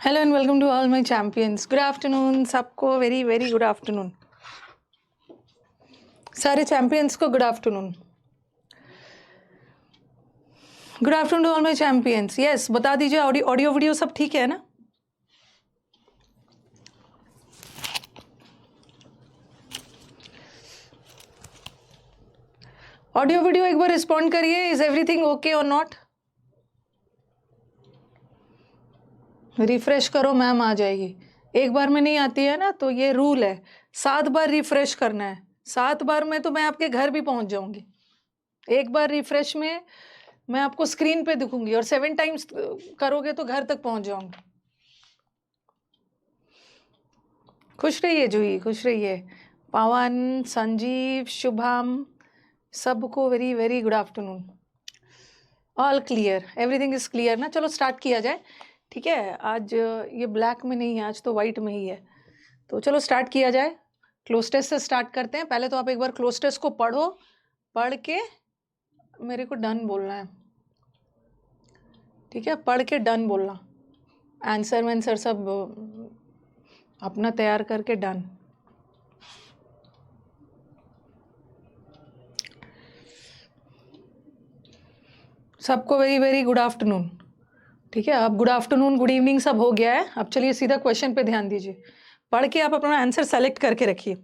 Hello and welcome to all my champions. Good afternoon सबको, very very good afternoon. सारे champions को good afternoon. Good afternoon to all my champions. Yes, बता दीजिए audio video सब ठीक है ना? ऑडियो वीडियो एक बार रिस्पॉन्ड करिए। इज एवरीथिंग ओके और नॉट? रिफ्रेश करो, मैम आ जाएगी। एक बार में नहीं आती है ना, तो ये रूल है, 7 बार रिफ्रेश करना है। 7 बार में तो मैं आपके घर भी पहुंच जाऊंगी। एक बार रिफ्रेश में मैं आपको स्क्रीन पे दिखूंगी, और 7 टाइम्स करोगे तो घर तक पहुंच जाऊंगी। खुश रहिए जूही, खुश रहिए। पवन, संजीव, शुभम, सबको very very good afternoon. All clear, everything is clear ना? चलो स्टार्ट किया जाए, ठीक है। आज ये ब्लैक में नहीं है, आज तो वाइट में ही है। तो चलो स्टार्ट किया जाए। क्लोज टेस्ट से स्टार्ट करते हैं। पहले तो आप एक बार क्लोज टेस्ट को पढ़ो, पढ़ के मेरे को डन बोलना है, ठीक है? पढ़ के डन बोलना। आंसर वांसर सब अपना तैयार करके डन। सबको वेरी वेरी गुड आफ्टरनून, ठीक है। अब गुड आफ्टरनून, गुड इवनिंग सब हो गया है। अब चलिए सीधा क्वेश्चन पे ध्यान दीजिए। पढ़ के आप अपना आंसर सेलेक्ट करके रखिए।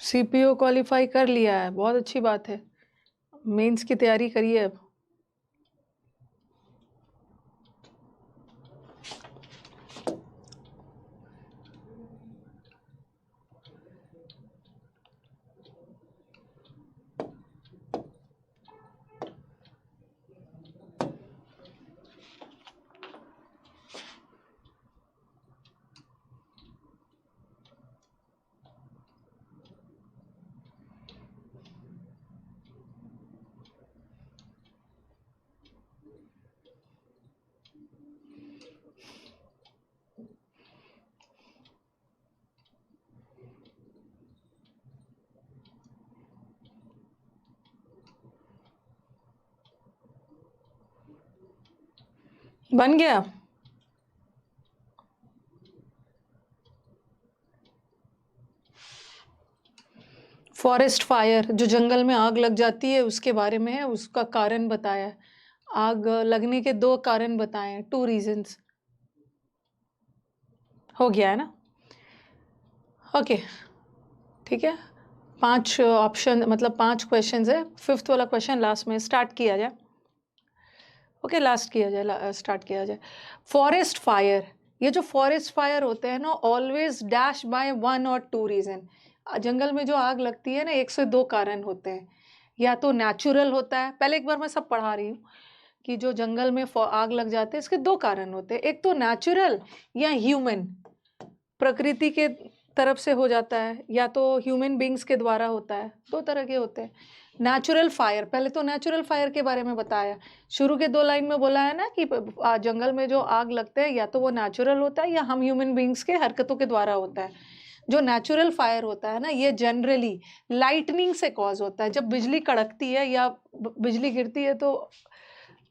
सीपीओ क्वालिफाई कर लिया है, बहुत अच्छी बात है। मेंस की तैयारी करिए अब। बन गया? फॉरेस्ट फायर, जो जंगल में आग लग जाती है उसके बारे में है, उसका कारण बताया है। आग लगने के 2 कारण बताए हैं, 2 रीजंस। हो गया है ना? ओके, ठीक है। 5 ऑप्शन, मतलब 5 क्वेश्चंस है। 5th वाला क्वेश्चन लास्ट में। स्टार्ट किया जाए। ओके, लास्ट किया जाए, स्टार्ट किया जाए। फॉरेस्ट फायर, ये जो फॉरेस्ट फायर होते हैं ना, ऑलवेज डैश बाय 1 और 2 रीजन। जंगल में जो आग लगती है ना, 1 से 2 कारण होते हैं। या तो नेचुरल होता है, पहले एक बार मैं सब पढ़ा रही हूँ कि जो जंगल में आग लग जाते हैं, इसके 2 कारण होते हैं। एक तो नेचुरल या ह्यूमन, प्रकृति के तरफ से हो जाता है, या तो ह्यूमन बींग्स के द्वारा होता है। 2 तरह के होते हैं। नेचुरल फायर, पहले तो नेचुरल फायर के बारे में बताया। शुरू के 2 लाइन में बोला है ना कि जंगल में जो आग लगते हैं, या तो वो नेचुरल होता है या हम ह्यूमन बींग्स के हरकतों के द्वारा होता है। जो नेचुरल फायर होता है ना, ये जनरली लाइटनिंग से कॉज होता है। जब बिजली कड़कती है या बिजली गिरती है तो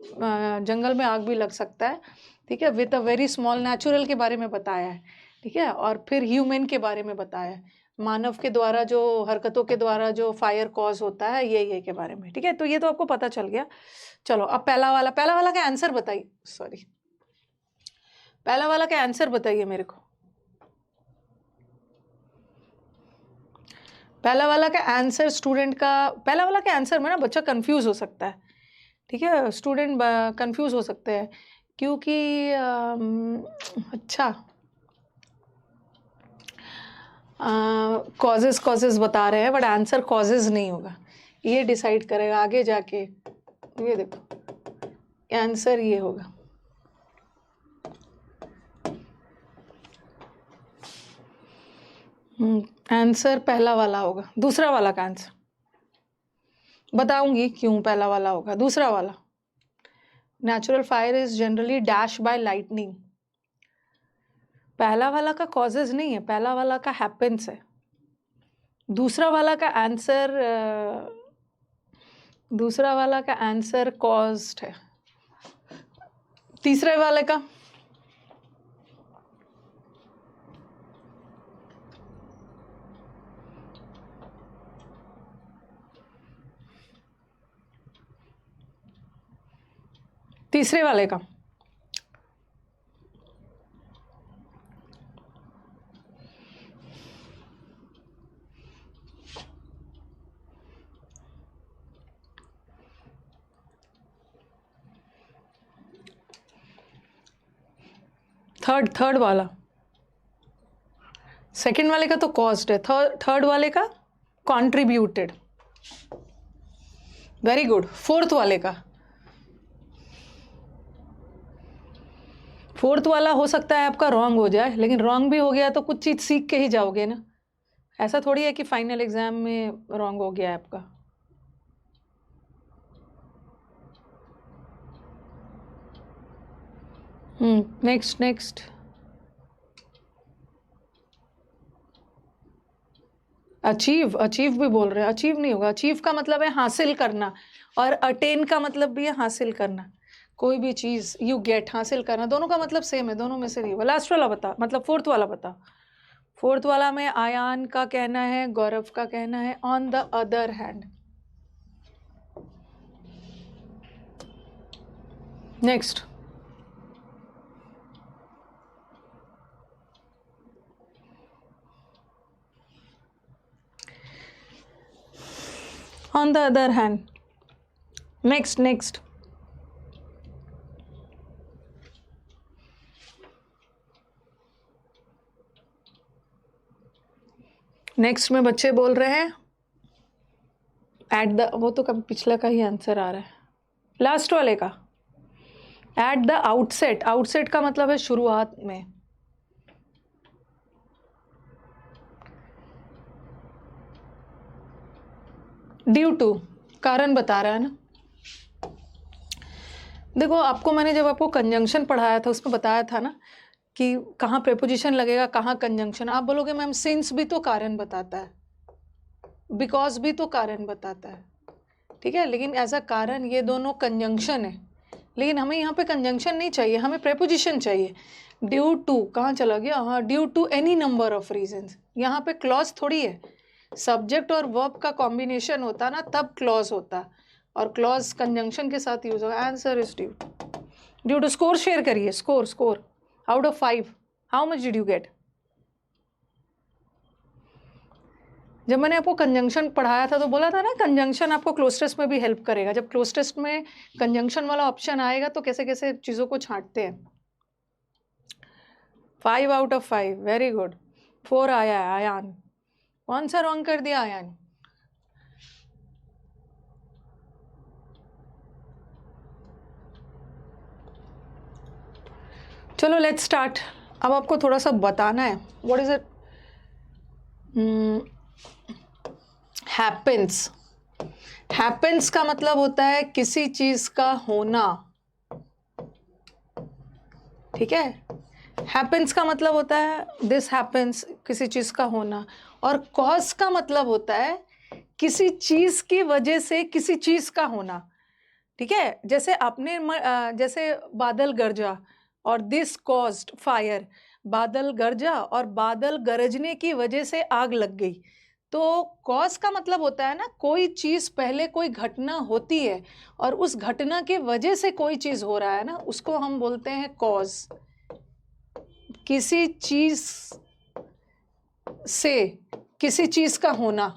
जंगल में आग भी लग सकता है, ठीक है। With a very small, natural के बारे में बताया है, ठीक है। और फिर ह्यूमन के बारे में बताया है। मानव के द्वारा जो हरकतों के द्वारा जो फायर कॉज होता है ये के बारे में, ठीक है। तो ये तो आपको पता चल गया। चलो अब पहला वाला का आंसर बताइए, सॉरी पहला वाला का आंसर बताइए मेरे को। पहला वाला का आंसर स्टूडेंट का, पहला वाला के आंसर में ना बच्चा कंफ्यूज हो सकता है, ठीक है, स्टूडेंट कंफ्यूज हो सकते हैं क्योंकि अच्छा कॉजेज बता रहे हैं बट आंसर कॉजेज नहीं होगा, ये डिसाइड करेगा आगे जाके। ये देखो आंसर ये होगा। आंसर पहला वाला होगा, दूसरा वाला का आंसर बताऊंगी क्यों पहला वाला होगा। दूसरा वाला, natural fire is generally dash by lightning. पहला वाला का कॉजेज नहीं है, पहला वाला का हैपेंस है। दूसरा वाला का आंसर कॉज्ड है। तीसरे वाले का थर्ड वाला, सेकंड वाले का तो कॉस्ट है, थर्ड वाले का कंट्रीब्यूटेड। Very good. फोर्थ वाला हो सकता है आपका रॉन्ग हो जाए, लेकिन रॉन्ग भी हो गया तो कुछ चीज सीख के ही जाओगे ना, ऐसा थोड़ी है कि फाइनल एग्जाम में रॉन्ग हो गया आपका। नेक्स्ट अचीव भी बोल रहे हैं, अचीव नहीं होगा। अचीव का मतलब है हासिल करना, और अटेन का मतलब भी है हासिल करना। कोई भी चीज यू गेट, हासिल करना, दोनों का मतलब सेम है, दोनों में से नहीं होगा। लास्ट वाला बता, मतलब फोर्थ वाला बता। फोर्थ वाला में आयान का कहना है, गौरव का कहना है on the other hand. Next, on the other hand, next में बच्चे बोल रहे हैं एट द, वो तो कभी पिछला का ही आंसर आ रहा है, लास्ट वाले का एट द आउटसेट का मतलब है शुरुआत में। ड्यू टू कारण बता रहा है ना। देखो आपको मैंने जब आपको कंजंक्शन पढ़ाया था उसमें बताया था ना कि कहाँ प्रेपोजिशन लगेगा, कहाँ कंजंक्शन। आप बोलोगे मैम सिंस भी तो कारण बताता है, बिकॉज भी तो कारण बताता है, ठीक है, लेकिन एज अ कारण ये दोनों कंजंक्शन है, लेकिन हमें यहाँ पे कंजंक्शन नहीं चाहिए, हमें प्रेपोजिशन चाहिए। ड्यू टू कहाँ चला गया, हाँ, due to any number of reasons. यहाँ पे क्लॉज थोड़ी है, सब्जेक्ट और वर्ब का कॉम्बिनेशन होता ना तब क्लॉज होता, और क्लॉज कंजंक्शन के साथ यूज होगा। Answer is due to. Score share करिए, score out of 5 how much did you get. जब मैंने आपको कंजंक्शन पढ़ाया था तो बोला था ना कंजंक्शन आपको क्लोज टेस्ट में भी हेल्प करेगा। जब क्लोज टेस्ट में कंजंक्शन वाला ऑप्शन आएगा तो कैसे कैसे चीज़ों को छांटते हैं। 5 आउट ऑफ 5, वेरी गुड। 4 आया है आयान, कौन सा रॉन्ग कर दिया आयान। चलो लेट्स स्टार्ट। अब आपको थोड़ा सा बताना है व्हाट इज इट हैपेंस का मतलब होता है किसी चीज का होना, ठीक है। हैपेंस का मतलब होता है दिस हैपेंस, किसी चीज का होना। और कॉज का मतलब होता है किसी चीज की वजह से किसी चीज का होना, ठीक है। जैसे आपने जैसे बादल गरजा और दिस कॉज्ड फायर, बादल गरजा और बादल गरजने की वजह से आग लग गई। तो कॉज का मतलब होता है ना, कोई चीज पहले कोई घटना होती है और उस घटना के वजह से कोई चीज हो रहा है ना, उसको हम बोलते हैं कॉज। किसी चीज से किसी चीज का होना,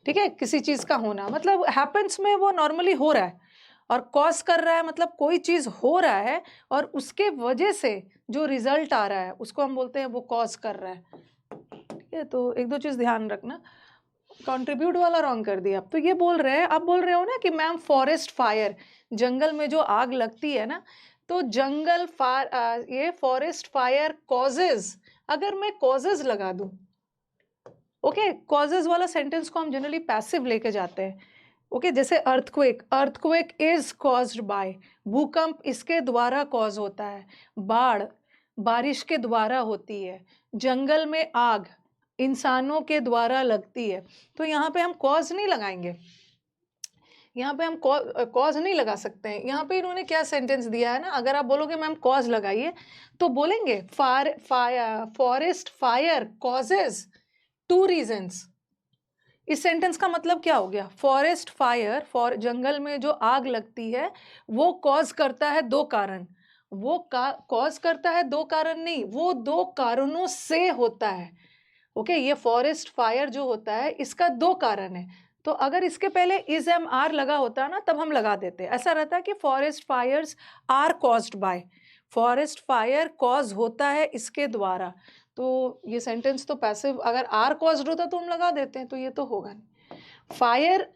ठीक है, किसी चीज का होना मतलब हैपेंस में वो नॉर्मली हो रहा है, और कॉज कर रहा है मतलब कोई चीज हो रहा है और उसके वजह से जो रिजल्ट आ रहा है उसको हम बोलते हैं वो कॉज कर रहा है। ठीक है, तो एक दो चीज ध्यान रखना। कंट्रीब्यूट वाला रॉन्ग कर दिया। अब तो ये बोल रहे हैं, आप बोल रहे हो ना कि मैम फॉरेस्ट फायर, जंगल में जो आग लगती है ना, तो जंगल फायर, ये फॉरेस्ट फायर कॉजेज, अगर मैं कॉजेज लगा दूं, ओके, कॉजेज वाला सेंटेंस को हम जनरली पैसिव लेके जाते हैं। ओके, जैसे earthquake, earthquake is caused bye, भूकंप इसके द्वारा कॉज होता है, बाढ़ बारिश के द्वारा होती है, जंगल में आग इंसानों के द्वारा लगती है। तो यहाँ पे हम कॉज नहीं लगाएंगे, यहाँ पे हम कॉज नहीं लगा सकते हैं। यहाँ पे इन्होंने क्या सेंटेंस दिया है ना, अगर आप बोलोगे मैम कॉज लगाइए तो बोलेंगे फॉरेस्ट फायर कॉजेज 2 रीजंस। इस सेंटेंस का मतलब क्या हो गया, फॉरेस्ट फायर, जंगल में जो आग लगती है वो कॉज करता है 2 कारण, वो कॉज करता है 2 कारण नहीं, वो 2 कारणों से होता है। ओके, ये फॉरेस्ट फायर जो होता है इसका 2 कारण है। तो अगर इसके पहले इज एम आर लगा होता ना तब हम लगा देते, ऐसा रहता है कि forest fires are caused by, forest fire cause होता है इसके द्वारा। तो ये सेंटेंस तो पैसिव, अगर आर कॉज्ड होता तो हम लगा देते हैं, तो ये तो होगा नहीं। फायर,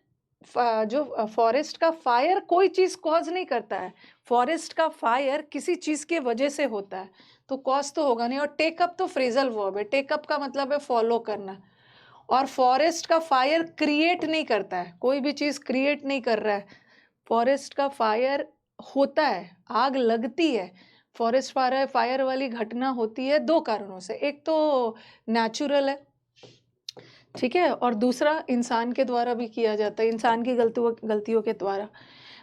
जो फॉरेस्ट का फायर कोई चीज कॉज नहीं करता है, फॉरेस्ट का फायर किसी चीज के वजह से होता है, तो कॉज तो होगा नहीं। और टेकअप तो फ्रेजल वर्ब है, टेकअप का मतलब है फॉलो करना, और फॉरेस्ट का फायर क्रिएट नहीं करता है, कोई भी चीज क्रिएट नहीं कर रहा है, फॉरेस्ट का फायर होता है, आग लगती है, फॉरेस्ट फायर वाली घटना होती है 2 कारणों से, एक तो नेचुरल है, ठीक है, और दूसरा इंसान के द्वारा भी किया जाता है, इंसान की गलतियों के द्वारा।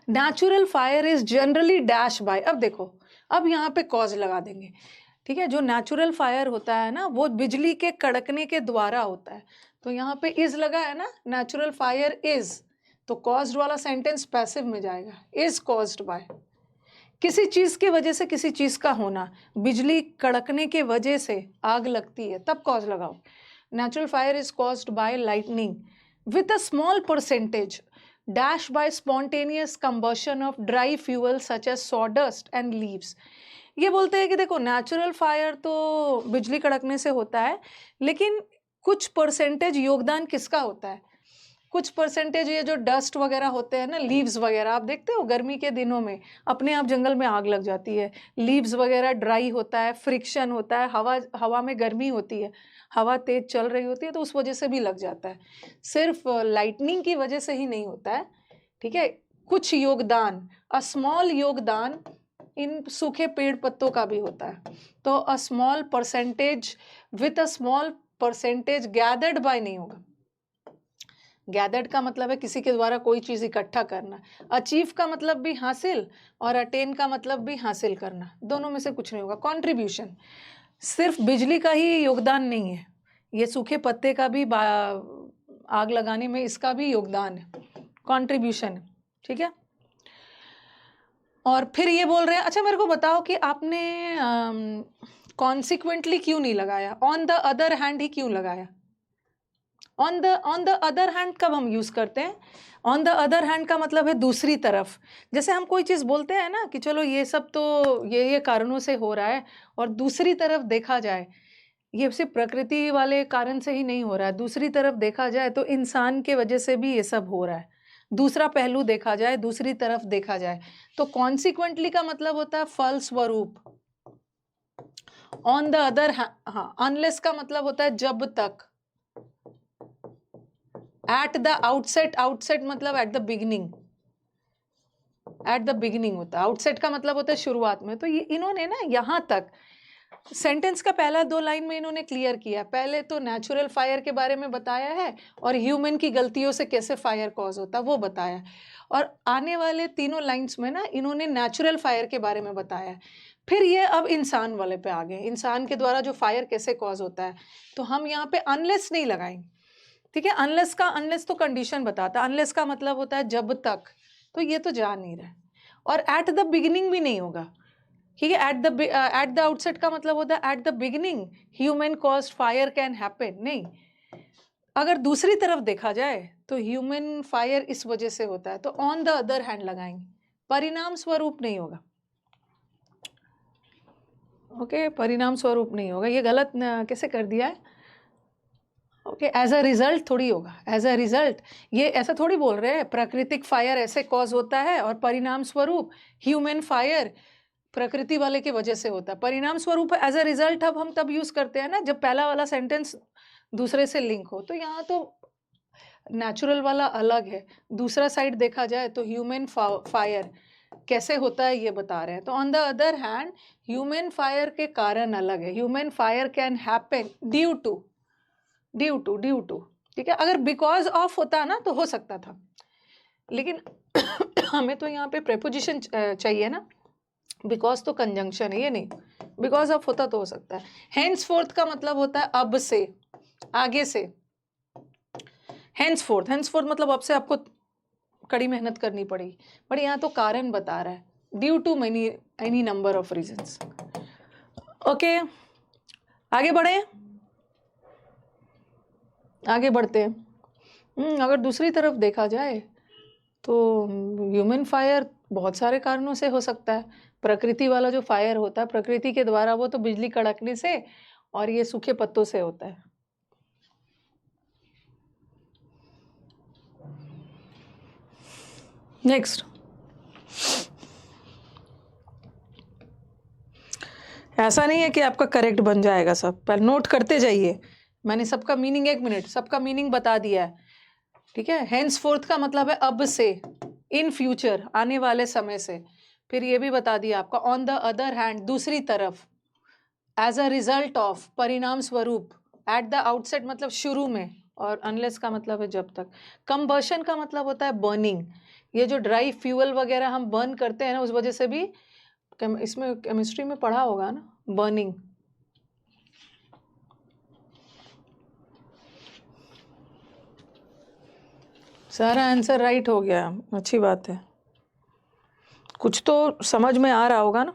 Natural fire is generally dash by, अब देखो, अब यहाँ पे कॉज लगा देंगे, ठीक है, जो नेचुरल फायर होता है ना वो बिजली के कड़कने के द्वारा होता है, तो यहाँ पे इज लगा है ना, नेचुरल फायर इज, तो कॉज्ड वाला सेंटेंस पैसिव में जाएगा, इज कॉज्ड बाय, किसी चीज के वजह से किसी चीज का होना, बिजली कड़कने के वजह से आग लगती है तब कॉज लगाओ। Natural fire is caused by lightning with a small percentage dash by spontaneous combustion of dry fuel such as sawdust and leaves. ये बोलते हैं कि देखो नेचुरल फायर तो बिजली कड़कने से होता है, लेकिन कुछ परसेंटेज योगदान किसका होता है, कुछ परसेंटेज ये जो डस्ट वगैरह होते हैं ना, लीव्स वगैरह, आप देखते हो गर्मी के दिनों में अपने आप जंगल में आग लग जाती है, लीव्स वगैरह ड्राई होता है, फ्रिक्शन होता है, हवा में गर्मी होती है, हवा तेज चल रही होती है तो उस वजह से भी लग जाता है, सिर्फ लाइटनिंग की वजह से ही नहीं होता है। ठीक है, कुछ योगदान, अ स्मॉल योगदान इन सूखे पेड़ पत्तों का भी होता है, तो अ small percentage with a small percentage gathered bye नहीं होगा, गैदर्ड का मतलब है किसी के द्वारा कोई चीज इकट्ठा करना, अचीव का मतलब भी हासिल और अटेन का मतलब भी हासिल करना, दोनों में से कुछ नहीं होगा। कंट्रीब्यूशन, सिर्फ बिजली का ही योगदान नहीं है, ये सूखे पत्ते का भी आग लगाने में इसका भी योगदान है, कंट्रीब्यूशन, ठीक है। और फिर ये बोल रहे हैं, अच्छा मेरे को बताओ कि आपने कॉन्सिक्वेंटली क्यों नहीं लगाया, ऑन द अदर हैंड ही क्यों लगाया। ऑन द अदर हैंड कब हम यूज करते हैं, ऑन द अदर हैंड का मतलब है दूसरी तरफ, जैसे हम कोई चीज बोलते हैं ना कि चलो ये सब तो ये कारणों से हो रहा है, और दूसरी तरफ देखा जाए, ये सिर्फ प्रकृति वाले कारण से ही नहीं हो रहा है, दूसरी तरफ देखा जाए तो इंसान के वजह से भी ये सब हो रहा है, दूसरा पहलू देखा जाए, दूसरी तरफ देखा जाए, तो कॉन्सिक्वेंटली का मतलब होता है फलस्वरूप। ऑन द अदर, हाँ, अनलेस का मतलब होता है जब तक, एट द आउटसेट, आउटसेट मतलब at the beginning, at the beginning होता है, आउटसेट का मतलब होता है शुरुआत में, तो ये इन्होंने ना यहाँ तक सेंटेंस का पहला 2 लाइन में इन्होंने क्लियर किया। पहले तो नेचुरल फायर के बारे में बताया है और ह्यूमन की गलतियों से कैसे फायर कॉज होता है वो बताया, और आने वाले तीनों लाइंस में ना इन्होंने नेचुरल फायर के बारे में बताया है। फिर ये अब इंसान वाले पे आ गए, इंसान के द्वारा जो फायर कैसे कॉज होता है। तो हम यहाँ पे अनलेस नहीं लगाएंगे, ठीक है। अनलेस तो कंडीशन बताता है, अनलेस का मतलब होता है जब तक, तो ये तो जा नहीं रहा है। और एट द बिगिनिंग भी नहीं होगा, ठीक है। एट द आउटसेट का मतलब होता है at the beginning human caused fire can happen, नहीं। अगर दूसरी तरफ देखा जाए तो ह्यूमन फायर इस वजह से होता है, तो ऑन द अदर हैंड लगाएंगे, परिणाम स्वरूप नहीं होगा। ओके, परिणाम स्वरूप नहीं होगा, ये गलत कैसे कर दिया है। ओके, एज अ रिजल्ट थोड़ी होगा, एज अ रिजल्ट। ये ऐसा थोड़ी बोल रहे हैं प्राकृतिक फायर ऐसे कॉज होता है और परिणाम स्वरूप ह्यूमन फायर प्रकृति वाले की वजह से होता है। परिणाम स्वरूप एज अ रिजल्ट अब हम तब यूज करते हैं ना जब पहला वाला सेंटेंस दूसरे से लिंक हो। तो यहाँ तो नेचुरल वाला अलग है, दूसरा साइड देखा जाए तो ह्यूमन फायर कैसे होता है ये बता रहे हैं। तो on the other hand human fire के कारण अलग है। Human fire can happen due to, ठीक है। अगर बिकॉज ऑफ होता ना तो हो सकता था, लेकिन हमें तो यहाँ पे प्रेपोजिशन चाहिए ना। बिकॉज तो कंजंक्शन है, ये नहीं। बिकॉज ऑफ होता तो हो सकता है। हेंसफोर्थ का मतलब होता है अब से, आगे से। हेंसफोर्थ मतलब अब से आपको कड़ी मेहनत करनी पड़ेगी, बट यहाँ तो कारण बता रहा है, due to any number of reasons. Okay, आगे बढ़े, आगे बढ़ते हैं। अगर दूसरी तरफ देखा जाए तो ह्यूमन फायर बहुत सारे कारणों से हो सकता है। प्रकृति वाला जो फायर होता है प्रकृति के द्वारा, वो तो बिजली कड़कने से और ये सूखे पत्तों से होता है। नेक्स्ट, ऐसा नहीं है कि आपका करेक्ट बन जाएगा सब, पर नोट करते जाइए। मैंने सबका मीनिंग, 1 मिनट, सबका मीनिंग बता दिया है, ठीक है। हेंसफोर्थ का मतलब है अब से, इन फ्यूचर, आने वाले समय से। फिर ये भी बता दिया आपका ऑन द अदर हैंड, दूसरी तरफ, एज अ रिजल्ट ऑफ, परिणाम स्वरूप, एट द आउटसेट मतलब शुरू में, और अनलेस का मतलब है जब तक। कंबशन का मतलब होता है बर्निंग। ये जो ड्राई फ्यूल वगैरह हम बर्न करते हैं ना, उस वजह से भी इसमें केमिस्ट्री में पढ़ा होगा ना, बर्निंग। सारा आंसर राइट हो गया, अच्छी बात है। कुछ तो समझ में आ रहा होगा ना।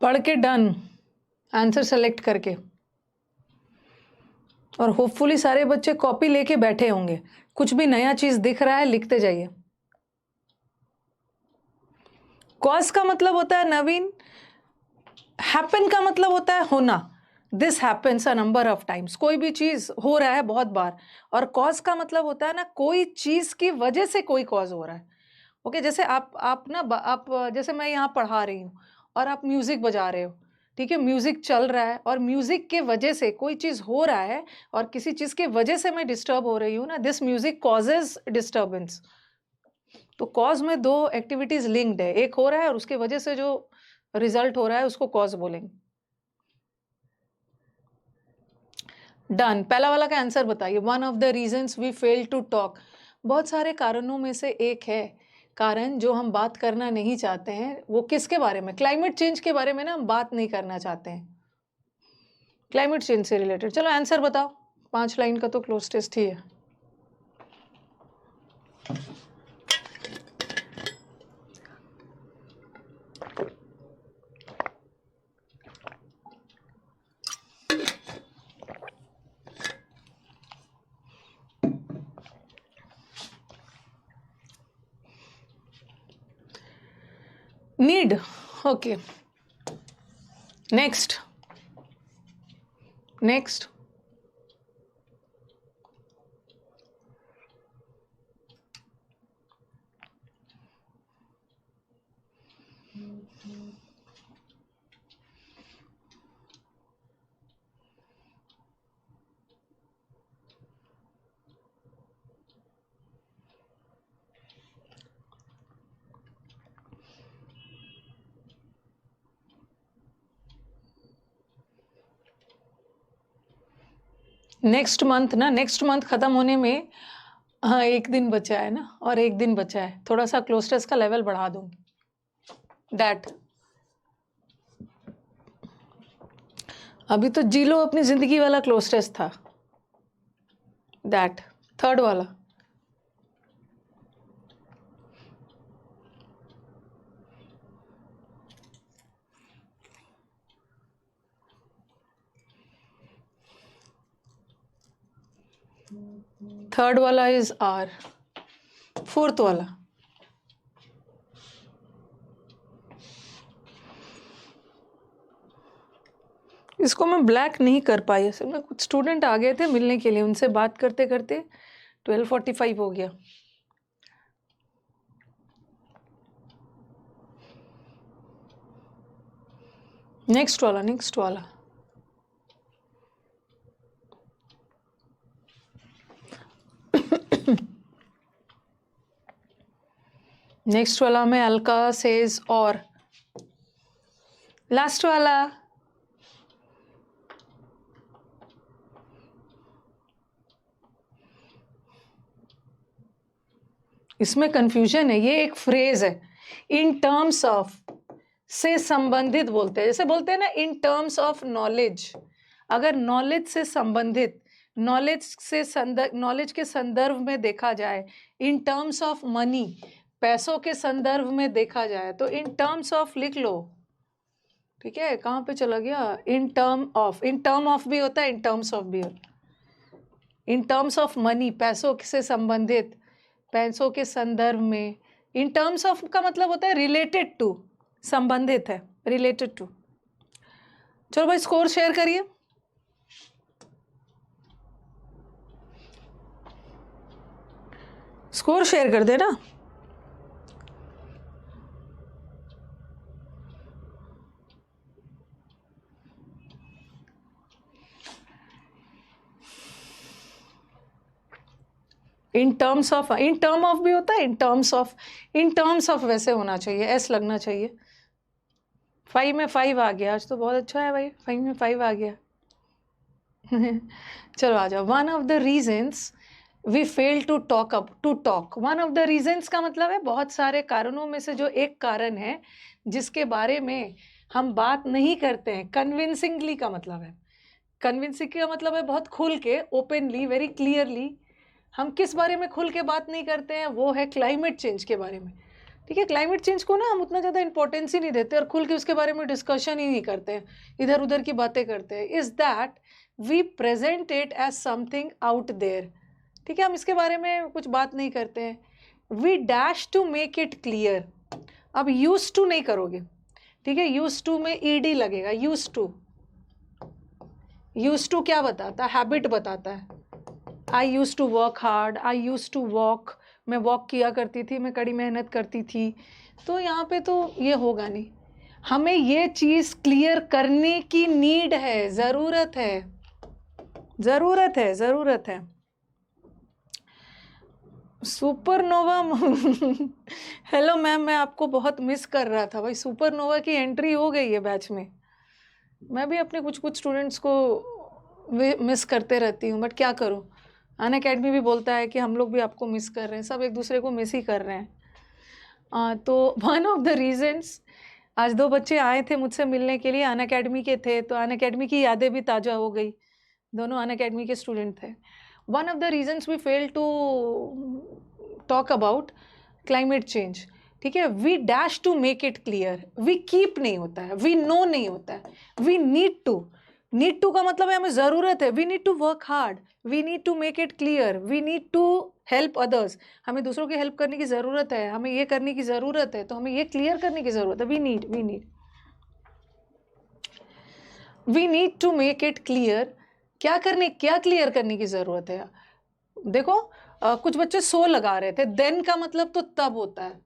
पढ़ के डन, आंसर सेलेक्ट करके, और होपफुली सारे बच्चे कॉपी लेके बैठे होंगे। कुछ भी नया चीज दिख रहा है लिखते जाइए। कॉज का मतलब होता है नवीन, हैपन का मतलब होता है होना। This happens a number of times, कोई भी चीज हो रहा है बहुत बार। और कॉज का मतलब होता है ना, कोई चीज की वजह से कोई कॉज हो रहा है। ओके, जैसे आप ना आप जैसे मैं यहाँ पढ़ा रही हूँ और आप म्यूजिक बजा रहे हो, ठीक है, म्यूजिक चल रहा है और म्यूजिक के वजह से कोई चीज हो रहा है और किसी चीज के वजह से मैं डिस्टर्ब हो रही हूँ ना, दिस म्यूजिक कॉजेज डिस्टर्बेंस। तो कॉज में दो एक्टिविटीज लिंक्ड है, एक हो रहा है और उसके वजह से जो रिजल्ट हो रहा है उसको कॉज बोलेंगे। डन। पहला वाला का आंसर बताइए। One of the reasons we fail to talk, बहुत सारे कारणों में से एक है कारण जो हम बात करना नहीं चाहते हैं। वो किसके बारे में? क्लाइमेट चेंज के बारे में ना हम बात नहीं करना चाहते हैं, क्लाइमेट चेंज से रिलेटेड। चलो आंसर बताओ, 5 लाइन का तो क्लोज टेस्ट ही है। Need, okay. Next, next. Next month ना, नेक्स्ट मंथ खत्म होने में हाँ 1 दिन बचा है ना, और 1 दिन बचा है, थोड़ा सा क्लोज टेस्ट का लेवल बढ़ा दूंगी। दैट अभी तो जी लो अपनी जिंदगी वाला क्लोज टेस्ट था। दैट थर्ड वाला थर्ड वाला इज आर। फोर्थ वाला इसको मैं ब्लैक नहीं कर पाई असल में, कुछ स्टूडेंट आ गए थे मिलने के लिए, उनसे बात करते करते 12:45 हो गया। नेक्स्ट वाला, नेक्स्ट वाला नेक्स्ट वाला में अलका सेज और लास्ट वाला इसमें कंफ्यूजन है। ये एक फ्रेज है, इन टर्म्स ऑफ से संबंधित बोलते हैं, जैसे बोलते हैं ना इन टर्म्स ऑफ नॉलेज। अगर नॉलेज से संबंधित, नॉलेज के संदर्भ में देखा जाए, इन टर्म्स ऑफ मनी, पैसों के संदर्भ में देखा जाए तो इन टर्म्स ऑफ लिख लो। ठीक है, कहाँ पे चला गया? इन term of, in term of भी होता है, इन टर्म्स ऑफ भी होता है। इन टर्म्स ऑफ मनी, पैसों से संबंधित, पैसों के संदर्भ में। इन टर्म्स ऑफ का मतलब होता है रिलेटेड टू, संबंधित है, रिलेटेड टू। चलो भाई स्कोर शेयर करिए। स्कोर शेयर कर देना। In terms of, in term of भी होता है, in terms of, in terms of वैसे होना चाहिए, एस लगना चाहिए। 5 में 5 आ गया, आज तो बहुत अच्छा है भाई, 5 में 5 आ गया। चलो आ जाओ। One of the reasons we fail to talk. One of the reasons का मतलब है बहुत सारे कारणों में से जो एक कारण है जिसके बारे में हम बात नहीं करते हैं। कन्विंसिंगली का मतलब है, कन्विंसिंग का मतलब है बहुत खुल के, ओपनली, वेरी क्लियरली। हम किस बारे में खुल के बात नहीं करते हैं? वो है क्लाइमेट चेंज के बारे में। ठीक है, क्लाइमेट चेंज को ना हम उतना ज़्यादा इंपॉर्टेंस ही नहीं देते और खुल के उसके बारे में डिस्कशन ही नहीं करते हैं, इधर उधर की बातें करते हैं। Is that we present it as something out there. ठीक है, हम इसके बारे में कुछ बात नहीं करते हैं। We dash to make it clear. अब यूज टू नहीं करोगे, ठीक है, यूज टू में ईडी लगेगा। यूज टू, यूज टू क्या बताता है? हैबिट बताता है। I use to work hard, I use to walk, मैं वॉक किया करती थी, मैं कड़ी मेहनत करती थी। तो यहाँ पे तो ये होगा नहीं। हमें ये चीज क्लियर करने की नीड है, जरूरत है, जरूरत है, जरूरत है। सुपरनोवा हेलो मैम, मैं आपको बहुत मिस कर रहा था भाई। सुपरनोवा की एंट्री हो गई है बैच में। मैं भी अपने कुछ कुछ स्टूडेंट्स को मिस करते रहती हूँ, बट क्या करूँ, अनअकैडमी भी बोलता है कि हम लोग भी आपको मिस कर रहे हैं, सब एक दूसरे को मिस ही कर रहे हैं। तो वन ऑफ द रीजंस, आज 2 बच्चे आए थे मुझसे मिलने के लिए, अनअकैडमी के थे, तो अनअकैडमी की यादें भी ताज़ा हो गई। दोनों अनअकैडमी के स्टूडेंट थे। One of the reasons we fail to talk about climate change, ठीक है, we dash to make it clear, we keep नहीं होता है, वी नो नहीं होता है, we need to. Need to का मतलब है हमें ज़रूरत है, we need to work hard, we need to make it clear, we need to help others. हमें दूसरों की हेल्प करने की ज़रूरत है, हमें ये करने की ज़रूरत है, तो हमें ये क्लियर करने की ज़रूरत है। We need to make it clear. क्या क्लियर करने की ज़रूरत है? देखो, कुछ बच्चे सो लगा रहे थे। देन का मतलब तो तब होता है,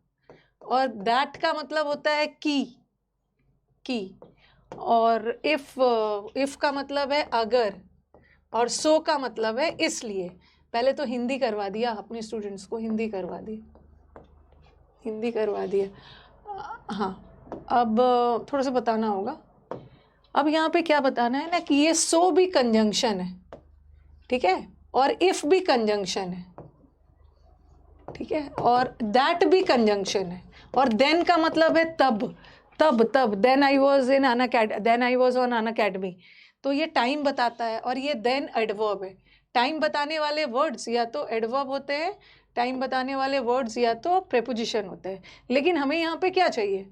और दैट का मतलब होता है की, और इफ का मतलब है अगर, और सो का मतलब है इसलिए। पहले तो हिंदी करवा दिया अपने स्टूडेंट्स को, हिंदी करवा दिया। हाँ, अब थोड़ा सा बताना होगा। अब यहाँ पे क्या बताना है ना, कि ये सो भी कंजंक्शन है, ठीक है, और इफ भी कंजंक्शन है, ठीक है, और दैट भी कंजंक्शन है, और देन का मतलब है तब then I was on Unacademy. तो ये टाइम बताता है, और ये देन एडवर्ब है। टाइम बताने वाले वर्ड्स या तो एडवर्ब होते हैं, टाइम बताने वाले वर्ड्स या तो प्रेपोजिशन होते हैं। लेकिन हमें यहाँ पे क्या चाहिए?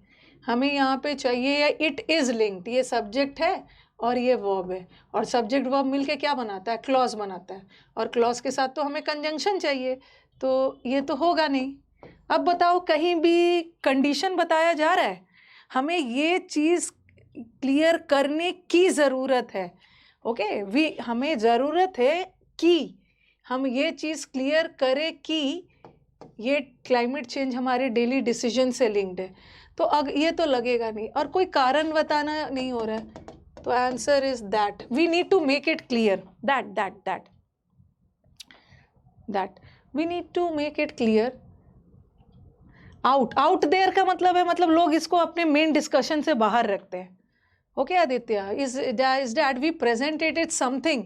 हमें यहाँ पे चाहिए इट इज़ लिंक्ड, ये सब्जेक्ट है और ये वर्ब है, और सब्जेक्ट वर्ब मिलके क्या बनाता है? क्लॉज बनाता है, और क्लॉज के साथ तो हमें कंजंक्शन चाहिए, तो ये तो होगा नहीं। अब बताओ, कहीं भी कंडीशन बताया जा रहा है? हमें ये चीज़ क्लियर करने की ज़रूरत है। ओके, हमें ज़रूरत है कि हम ये चीज़ क्लियर करें कि ये क्लाइमेट चेंज हमारे डेली डिसीजन से लिंक्ड है। तो ये तो लगेगा नहीं, और कोई कारण बताना नहीं हो रहा है, तो answer is that we need to make it clear, that we need to make it clear. Out there का मतलब है, मतलब लोग इसको अपने मेन डिस्कशन से बाहर रखते हैं। Okay Aditya, is that we presentated something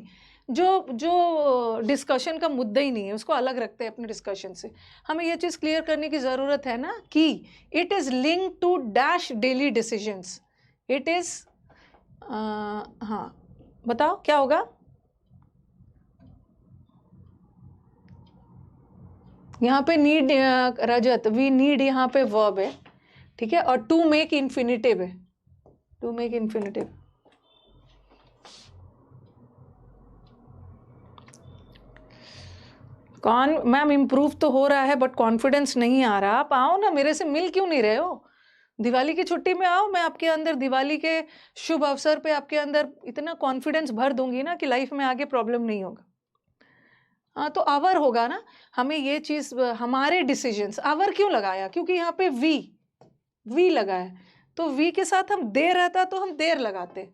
जो डिस्कशन का मुद्दा ही नहीं है, उसको अलग रखते हैं अपने डिस्कशन से। हमें ये चीज़ क्लियर करने की ज़रूरत है ना, कि it is link to dash daily decisions. It is, हाँ बताओ क्या होगा? यहाँ पे नीड, रजत, वी नीड यहाँ पे वर्ब है, ठीक है, और टू मेक इन्फिनिटिव है, to make infinitive. Ma'am improve तो हो रहा है, बट कॉन्फिडेंस नहीं आ रहा। आप आओ ना, मेरे से मिल क्यों नहीं रहे हो? दिवाली की छुट्टी में आओ, मैं आपके अंदर दिवाली के शुभ अवसर पे आपके अंदर इतना कॉन्फिडेंस भर दूंगी ना, कि लाइफ में आगे प्रॉब्लम नहीं होगा। हाँ, तो आवर होगा ना, हमें ये चीज़, हमारे डिसीजंस। आवर क्यों लगाया? क्योंकि यहाँ पे वी लगा है, तो वी के साथ हम देर रहता तो हम देर लगाते।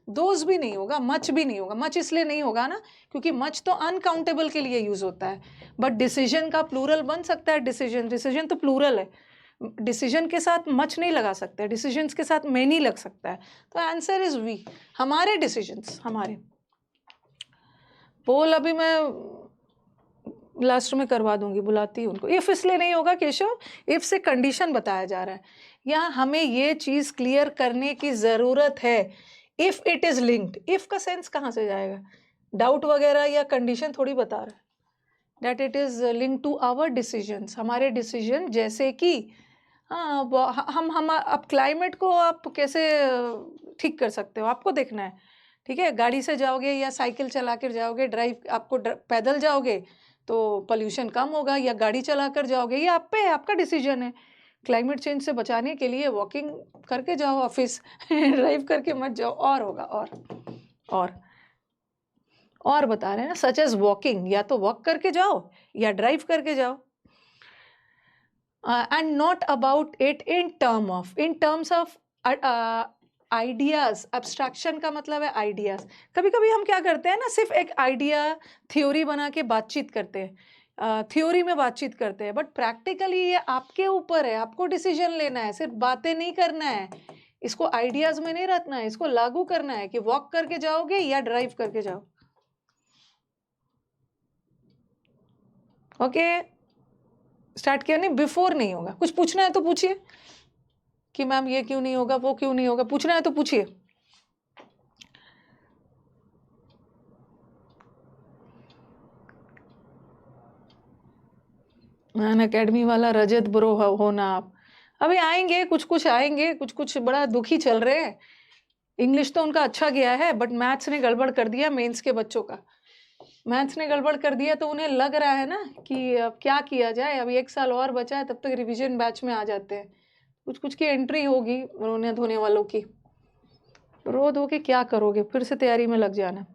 दोज भी नहीं होगा, मच भी नहीं होगा। मच इसलिए नहीं होगा ना, क्योंकि मच तो अनकाउंटेबल के लिए यूज होता है, बट डिसीजन का प्लूरल बन सकता है। डिसीजन तो प्लूरल है, डिसीजन के साथ मच नहीं लगा सकते, डिसीजंस के साथ मैनी लग सकता है। तो आंसर इज वी, हमारे डिसीजंस, हमारे। पोल अभी मैं लास्ट में करवा दूंगी, बुलाती हूँ उनको। इफ इसलिए नहीं होगा केशव, इफ से कंडीशन बताया जा रहा है, या हमें ये चीज़ क्लियर करने की ज़रूरत है। If it is linked, if का सेंस कहाँ से जाएगा? डाउट वगैरह या कंडीशन थोड़ी बता रहा है, that it is link to our decisions, हमारे डिसीजन। जैसे कि हाँ, हम अब क्लाइमेट को आप कैसे ठीक कर सकते हो, आपको देखना है, ठीक है। गाड़ी से जाओगे या साइकिल चला कर जाओगे, पैदल जाओगे तो पोल्यूशन कम होगा, या गाड़ी चला कर जाओगे, ये आप पे है, आपका डिसीजन है। क्लाइमेट चेंज से बचाने के लिए वॉकिंग करके जाओ ऑफिस ड्राइव करके मत जाओ, और होगा। और बता रहे हैं ना, सच एज वॉकिंग, या तो वॉक करके जाओ या ड्राइव करके जाओ। And not about it in terms of ideas, abstraction का मतलब है आइडियाज। कभी कभी हम क्या करते हैं ना, सिर्फ एक आइडिया थ्योरी बना के बातचीत करते हैं, थ्योरी में बातचीत करते हैं, बट प्रैक्टिकली ये आपके ऊपर है, आपको डिसीजन लेना है, सिर्फ बातें नहीं करना है, इसको आइडियाज में नहीं रखना है, इसको लागू करना है कि वॉक करके जाओगे या ड्राइव करके जाओ। ओके, स्टार्ट किया? नहीं, बिफोर नहीं होगा। कुछ पूछना है तो पूछिए कि मैम ये क्यों नहीं होगा, वो क्यों नहीं होगा, पूछना है तो पूछिए। अन अकेडमी वाला रजत ब्रो होना आप। अभी आएंगे, कुछ कुछ आएंगे, कुछ कुछ बड़ा दुखी चल रहे हैं। इंग्लिश तो उनका अच्छा गया है, बट मैथ्स ने गड़बड़ कर दिया। मेंस के बच्चों का मैथ्स ने गड़बड़ कर दिया, तो उन्हें लग रहा है ना कि अब क्या किया जाए, अभी 1 साल और बचा है, तब तक रिवीजन बैच में आ जाते हैं। कुछ कुछ की एंट्री होगी रोने धोने वालों की। रो धो के क्या करोगे, फिर से तैयारी में लग जाना।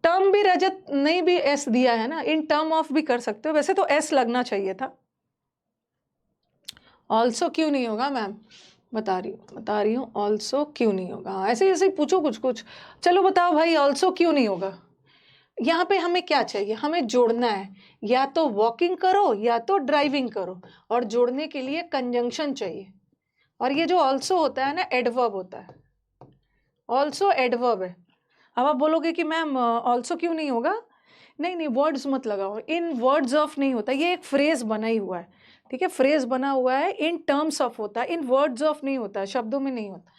टर्म भी रजत नहीं भी एस दिया है ना, इन टर्म ऑफ भी कर सकते हो, वैसे तो एस लगना चाहिए था। ऑल्सो क्यों नहीं होगा मैम? बता रही हूँ ऑल्सो क्यों नहीं होगा। ऐसे ऐसे पूछो कुछ कुछ। चलो बताओ भाई, ऑल्सो क्यों नहीं होगा? यहाँ पे हमें क्या चाहिए? हमें जोड़ना है, या तो वॉकिंग करो या तो ड्राइविंग करो, और जोड़ने के लिए कंजंक्शन चाहिए। और ये जो ऑल्सो होता है ना, एडवर्ब होता है। ऑल्सो एडवर्ब है। अब आप बोलोगे कि मैम ऑल्सो क्यों नहीं होगा? नहीं नहीं, वर्ड्स मत लगाओ, इन वर्ड्स ऑफ नहीं होता, ये एक फ्रेज बना ही हुआ है, ठीक है? फ्रेज बना हुआ है, इन टर्म्स ऑफ होता है, इन वर्ड्स ऑफ नहीं होता, शब्दों में नहीं होता।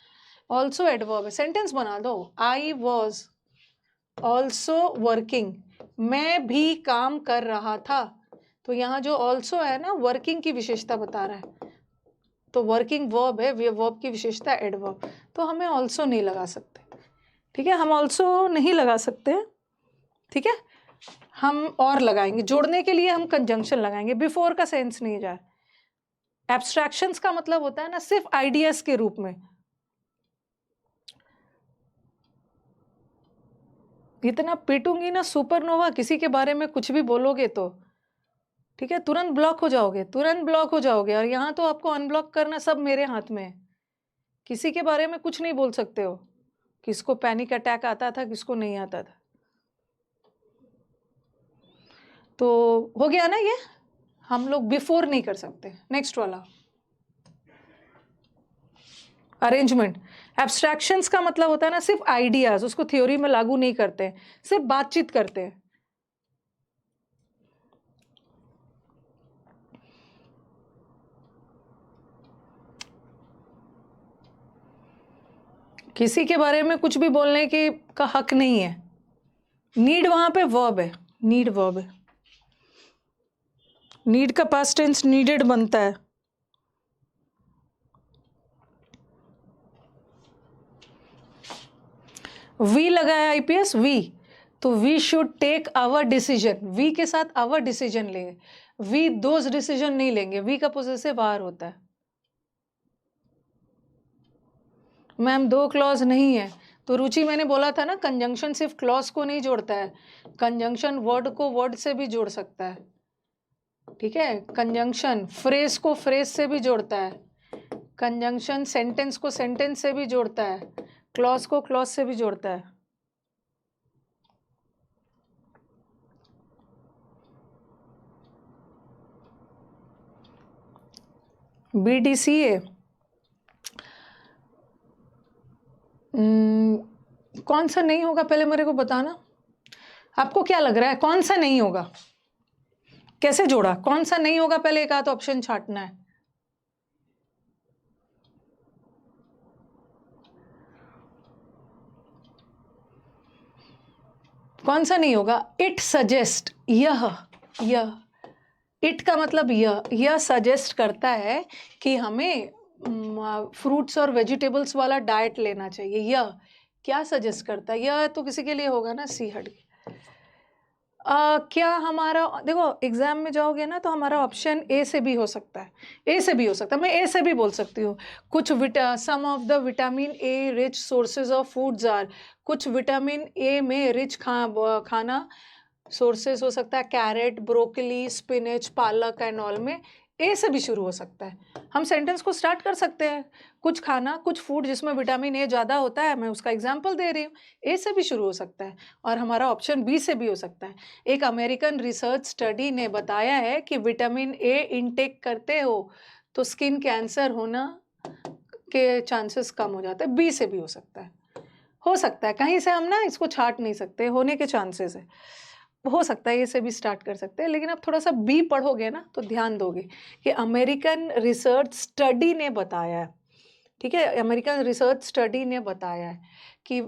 ऑल्सो एडवर्ब है। सेंटेंस बना दो, आई वॉज ऑल्सो वर्किंग, मैं भी काम कर रहा था। तो यहाँ जो ऑल्सो है ना, वर्किंग की विशेषता बता रहा है, तो वर्किंग वर्ब है, वर्ब की विशेषता एडवर्ब, तो हमें ऑल्सो नहीं लगा सकते, ठीक है? हम ऑल्सो नहीं लगा सकते, ठीक है? हम और लगाएंगे, जोड़ने के लिए हम कंजंक्शन लगाएंगे। बिफोर का सेंस नहीं जाए। एब्स्ट्रैक्शंस का मतलब होता है ना सिर्फ आइडियाज के रूप में। इतना पीटूंगी ना सुपरनोवा, किसी के बारे में कुछ भी बोलोगे तो, ठीक है, तुरंत ब्लॉक हो जाओगे, तुरंत ब्लॉक हो जाओगे। और यहाँ तो आपको अनब्लॉक करना सब मेरे हाथ में है। किसी के बारे में कुछ नहीं बोल सकते हो, किसको पैनिक अटैक आता था, किसको नहीं आता था। तो हो गया ना ये, हम लोग बिफोर नहीं कर सकते। नेक्स्ट वाला, अरेंजमेंट। एब्स्ट्रैक्शंस का मतलब होता है ना सिर्फ आइडियाज, उसको थ्योरी में लागू नहीं करते, सिर्फ बातचीत करते हैं। किसी के बारे में कुछ भी बोलने के का हक नहीं है। नीड वहां पे वर्ब है, नीड वर्ब है। नीड का पास्ट टेंस नीडेड बनता है। वी लगाया आईपीएस, वी, तो we should take our decision, we के साथ आवर डिसीजन लेंगे, वी दोज डिसीजन नहीं लेंगे, वी का पोजेसिव आर होता है। मैम 2 क्लॉज नहीं है, तो रुचि मैंने बोला था ना, कंजंक्शन सिर्फ क्लॉज को नहीं जोड़ता है, कंजंक्शन वर्ड को वर्ड से भी जोड़ सकता है, ठीक है? कंजंक्शन फ्रेज को फ्रेज से भी जोड़ता है, कंजंक्शन सेंटेंस को सेंटेंस से भी जोड़ता है, क्लॉज को क्लॉज से भी जोड़ता है। BDCA कौन सा नहीं होगा, पहले मेरे को बताना। आपको क्या लग रहा है कौन सा नहीं होगा? कैसे जोड़ा? कौन सा नहीं होगा, पहले एक आध ऑप्शन छांटना है। कौन सा नहीं होगा? इट सजेस्ट, यह इट का मतलब यह सजेस्ट करता है कि हमें फ्रूट्स और वेजिटेबल्स वाला डाइट लेना चाहिए। यह क्या सजेस्ट करता है? यह तो किसी के लिए होगा ना, सी हट। क्या हमारा, देखो एग्जाम में जाओगे ना तो हमारा ऑप्शन ए से भी हो सकता है, ए से भी हो सकता है, मैं ए से भी बोल सकती हूँ। कुछ some of the vitamin A rich sources of foods are, कुछ विटामिन ए में रिच खाना सोर्सेज हो सकता है carrot, broccoli, spinach, palak and all में ए से भी शुरू हो सकता है। हम सेंटेंस को स्टार्ट कर सकते हैं, कुछ खाना, कुछ फूड जिसमें विटामिन ए ज़्यादा होता है, मैं उसका एग्जांपल दे रही हूँ। ए से भी शुरू हो सकता है और हमारा ऑप्शन बी से भी हो सकता है। एक अमेरिकन रिसर्च स्टडी ने बताया है कि विटामिन ए इनटेक करते हो तो स्किन कैंसर होना के चांसेस कम हो जाते हैं। बी से भी हो सकता है, कहीं से हम ना इसको छाट नहीं सकते, होने के चांसेस है। हो सकता है ये से भी स्टार्ट कर सकते हैं, लेकिन अब थोड़ा सा बी पढ़ोगे ना तो ध्यान दोगे कि अमेरिकन रिसर्च स्टडी ने बताया है, ठीक है, अमेरिकन रिसर्च स्टडी ने बताया है कि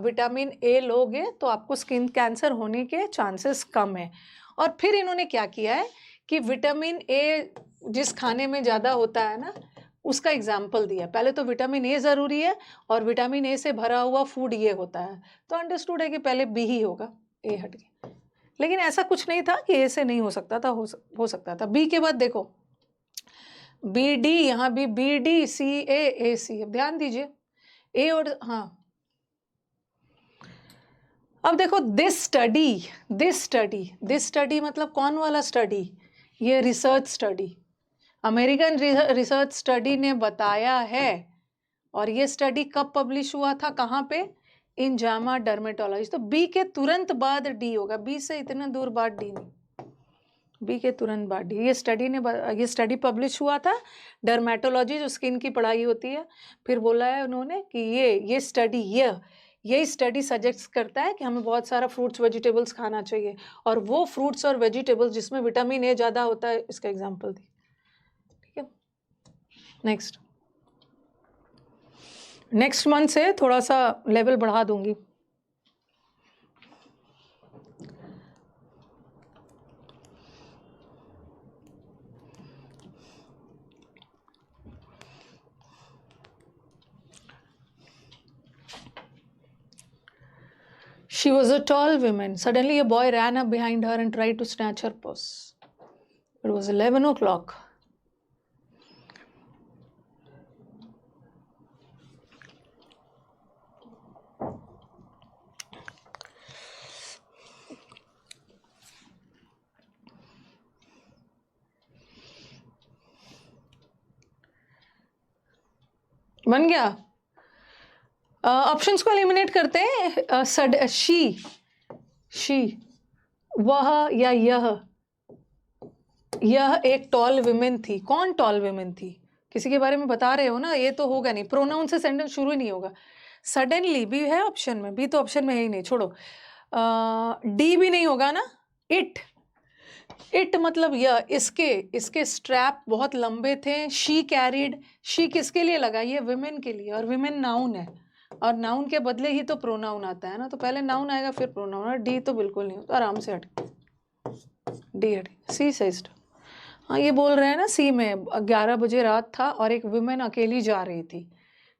विटामिन ए लोगे तो आपको स्किन कैंसर होने के चांसेस कम है। और फिर इन्होंने क्या किया है कि विटामिन ए जिस खाने में ज़्यादा होता है ना उसका एग्जाम्पल दिया। पहले तो विटामिन ए ज़रूरी है और विटामिन ए से भरा हुआ फूड ये होता है, तो अंडरस्टूड है कि पहले बी ही होगा, ए हट गया। लेकिन ऐसा कुछ नहीं था कि ए से नहीं हो सकता था, हो सकता था। बी के बाद देखो बी डी, यहाँ भी बी डी सी ए सी, अब ध्यान दीजिए ए और हाँ। अब देखो दिस स्टडी मतलब कौन वाला स्टडी? ये research study, American research study ने बताया है। और ये स्टडी कब पब्लिश हुआ था, कहाँ पे? इन जामा डर्मेटोलॉजी। तो बी के तुरंत बाद डी होगा, बी से इतना दूर बाद डी नहीं, बी के तुरंत बाद डी। ये स्टडी पब्लिश हुआ था, डर्मेटोलॉजी जो स्किन की पढ़ाई होती है। फिर बोला है उन्होंने कि ये स्टडी सजेस्ट करता है कि हमें बहुत सारा फ्रूट्स वेजिटेबल्स खाना चाहिए, और वो फ्रूट्स और वेजिटेबल्स जिसमें विटामिन ए ज़्यादा होता है, इसका एग्जाम्पल दी। ठीक है, नेक्स्ट मंथ से थोड़ा सा लेवल बढ़ा दूंगी। She was a tall woman. Suddenly a boy ran up behind her and tried to snatch her purse. It was 11 o'clock. बन गया? ऑप्शंस को एलिमिनेट करते हैं। शी, वह या यह एक टॉल विमेन थी। कौन टॉल विमेन थी? किसी के बारे में बता रहे हो ना, ये तो होगा नहीं, प्रोनाउन से सेंटेंस शुरू ही नहीं होगा। सडनली भी है ऑप्शन में, बी तो ऑप्शन में है ही नहीं, छोड़ो। डी भी नहीं होगा ना। इट मतलब यह, इसके स्ट्रैप बहुत लंबे थे। शी कैरिड, शी किसके लिए लगा? ये विमेन के लिए, और विमेन नाउन है, और नाउन के बदले ही तो प्रोनाउन आता है ना, तो पहले नाउन आएगा फिर प्रोनाउन। और डी तो बिल्कुल नहीं, तो आराम से हट, डी हट। सी सही। हाँ, ये बोल रहे हैं ना, सी में 11 बजे रात था और एक वुमेन अकेली जा रही थी,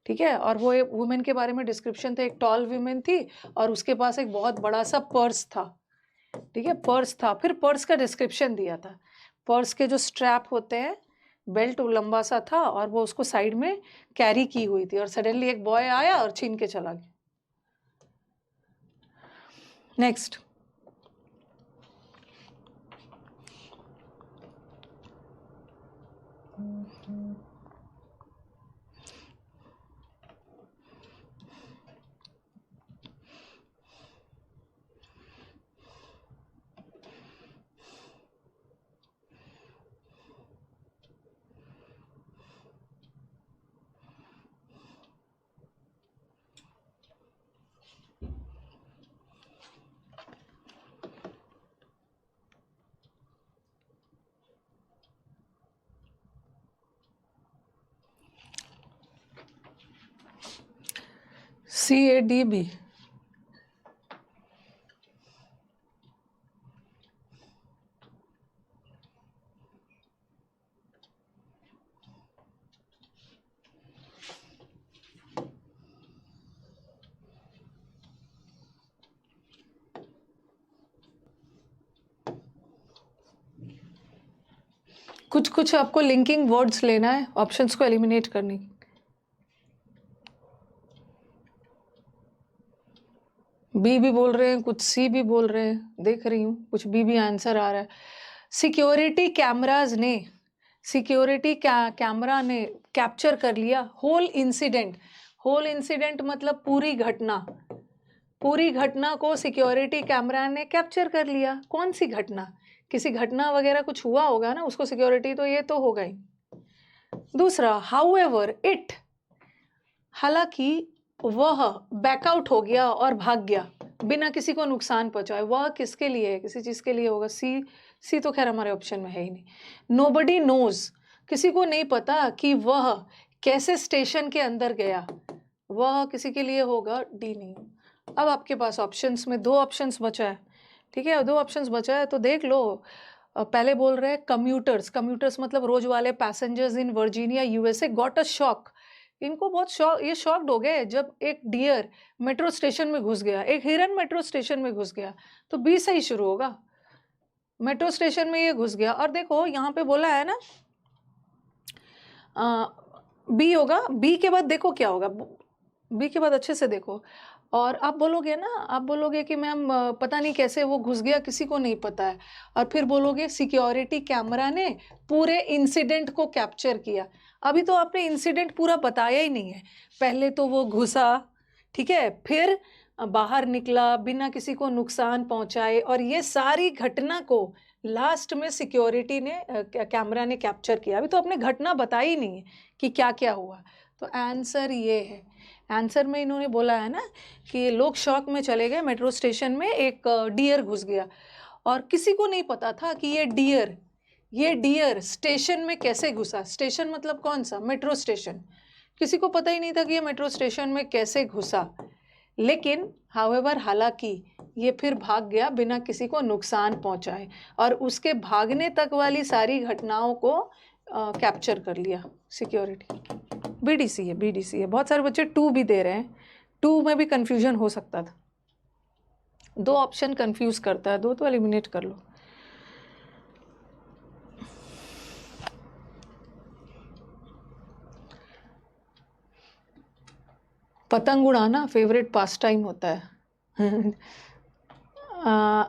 ठीक है, और वो एक वुमेन के बारे में डिस्क्रिप्शन था, एक टॉल वुमेन थी और उसके पास एक बहुत बड़ा सा पर्स था, ठीक है, पर्स था। फिर पर्स का डिस्क्रिप्शन दिया था, पर्स के जो स्ट्रैप होते हैं, बेल्ट लंबा सा था और वो उसको साइड में कैरी की हुई थी, और सडनली एक बॉय आया और छीन के चला गया। नेक्स्ट, CADB, कुछ आपको लिंकिंग वर्ड्स लेना है, ऑप्शंस को एलिमिनेट करनी। बी भी बोल रहे हैं, कुछ सी भी बोल रहे हैं, देख रही हूँ, कुछ बी भी आंसर आ रहा है। सिक्योरिटी कैमराज ने सिक्योरिटी कैमरा ने कैप्चर कर लिया होल इंसिडेंट। होल इंसिडेंट मतलब पूरी घटना को सिक्योरिटी कैमरा ने कैप्चर कर लिया। कौन सी घटना? किसी घटना वगैरह कुछ हुआ होगा ना, उसको सिक्योरिटी तो ये तो होगा ही। दूसरा, हाउएवर इट, हालांकि वह बैकआउट हो गया और भाग गया बिना किसी को नुकसान पहुंचाए। वह किसके लिए है? किसी चीज के लिए होगा। सी तो खैर हमारे ऑप्शन में है ही नहीं। नोबडी नोज, किसी को नहीं पता कि वह कैसे स्टेशन के अंदर गया। वह किसी के लिए होगा। डी नहीं। अब आपके पास ऑप्शंस में 2 ऑप्शंस बचा है, ठीक है, 2 ऑप्शंस बचा है तो देख लो। पहले बोल रहे हैं कम्यूटर्स मतलब रोज वाले passengers in Virginia USA got a shock. इनको बहुत शॉक, ये शॉक्ड हो गए जब एक डियर मेट्रो स्टेशन में घुस गया, एक हिरन मेट्रो स्टेशन में घुस गया। तो बी से ही शुरू होगा। मेट्रो स्टेशन में ये घुस गया। और देखो यहाँ पे बोला है ना बी होगा। बी के बाद देखो क्या होगा, बी के बाद अच्छे से देखो। और आप बोलोगे ना, आप बोलोगे कि मैम पता नहीं कैसे वो घुस गया, किसी को नहीं पता है। और फिर बोलोगे सिक्योरिटी कैमरा ने पूरे इंसिडेंट को कैप्चर किया। अभी तो आपने इंसिडेंट पूरा बताया ही नहीं है। पहले तो वो घुसा, ठीक है, फिर बाहर निकला बिना किसी को नुकसान पहुंचाए, और ये सारी घटना को लास्ट में सिक्योरिटी ने कैमरा ने कैप्चर किया। अभी तो आपने घटना बताई ही नहीं है कि क्या क्या हुआ। तो आंसर ये है। आंसर में इन्होंने बोला है ना कि लोग शॉक में चले गए, मेट्रो स्टेशन में एक डियर घुस गया और किसी को नहीं पता था कि ये डियर स्टेशन में कैसे घुसा। स्टेशन मतलब कौन सा? Metro station. किसी को पता ही नहीं था कि ये मेट्रो स्टेशन में कैसे घुसा। लेकिन हाउएवर, हालांकि ये फिर भाग गया बिना किसी को नुकसान पहुंचाए, और उसके भागने तक वाली सारी घटनाओं को कैप्चर कर लिया सिक्योरिटी। बीडीसी है। बहुत सारे बच्चे 2 भी दे रहे हैं। 2 में भी कंफ्यूजन हो सकता था। 2 ऑप्शन कंफ्यूज करता है, 2 तो एलिमिनेट कर लो। पतंग उड़ाना फेवरेट पास टाइम होता है।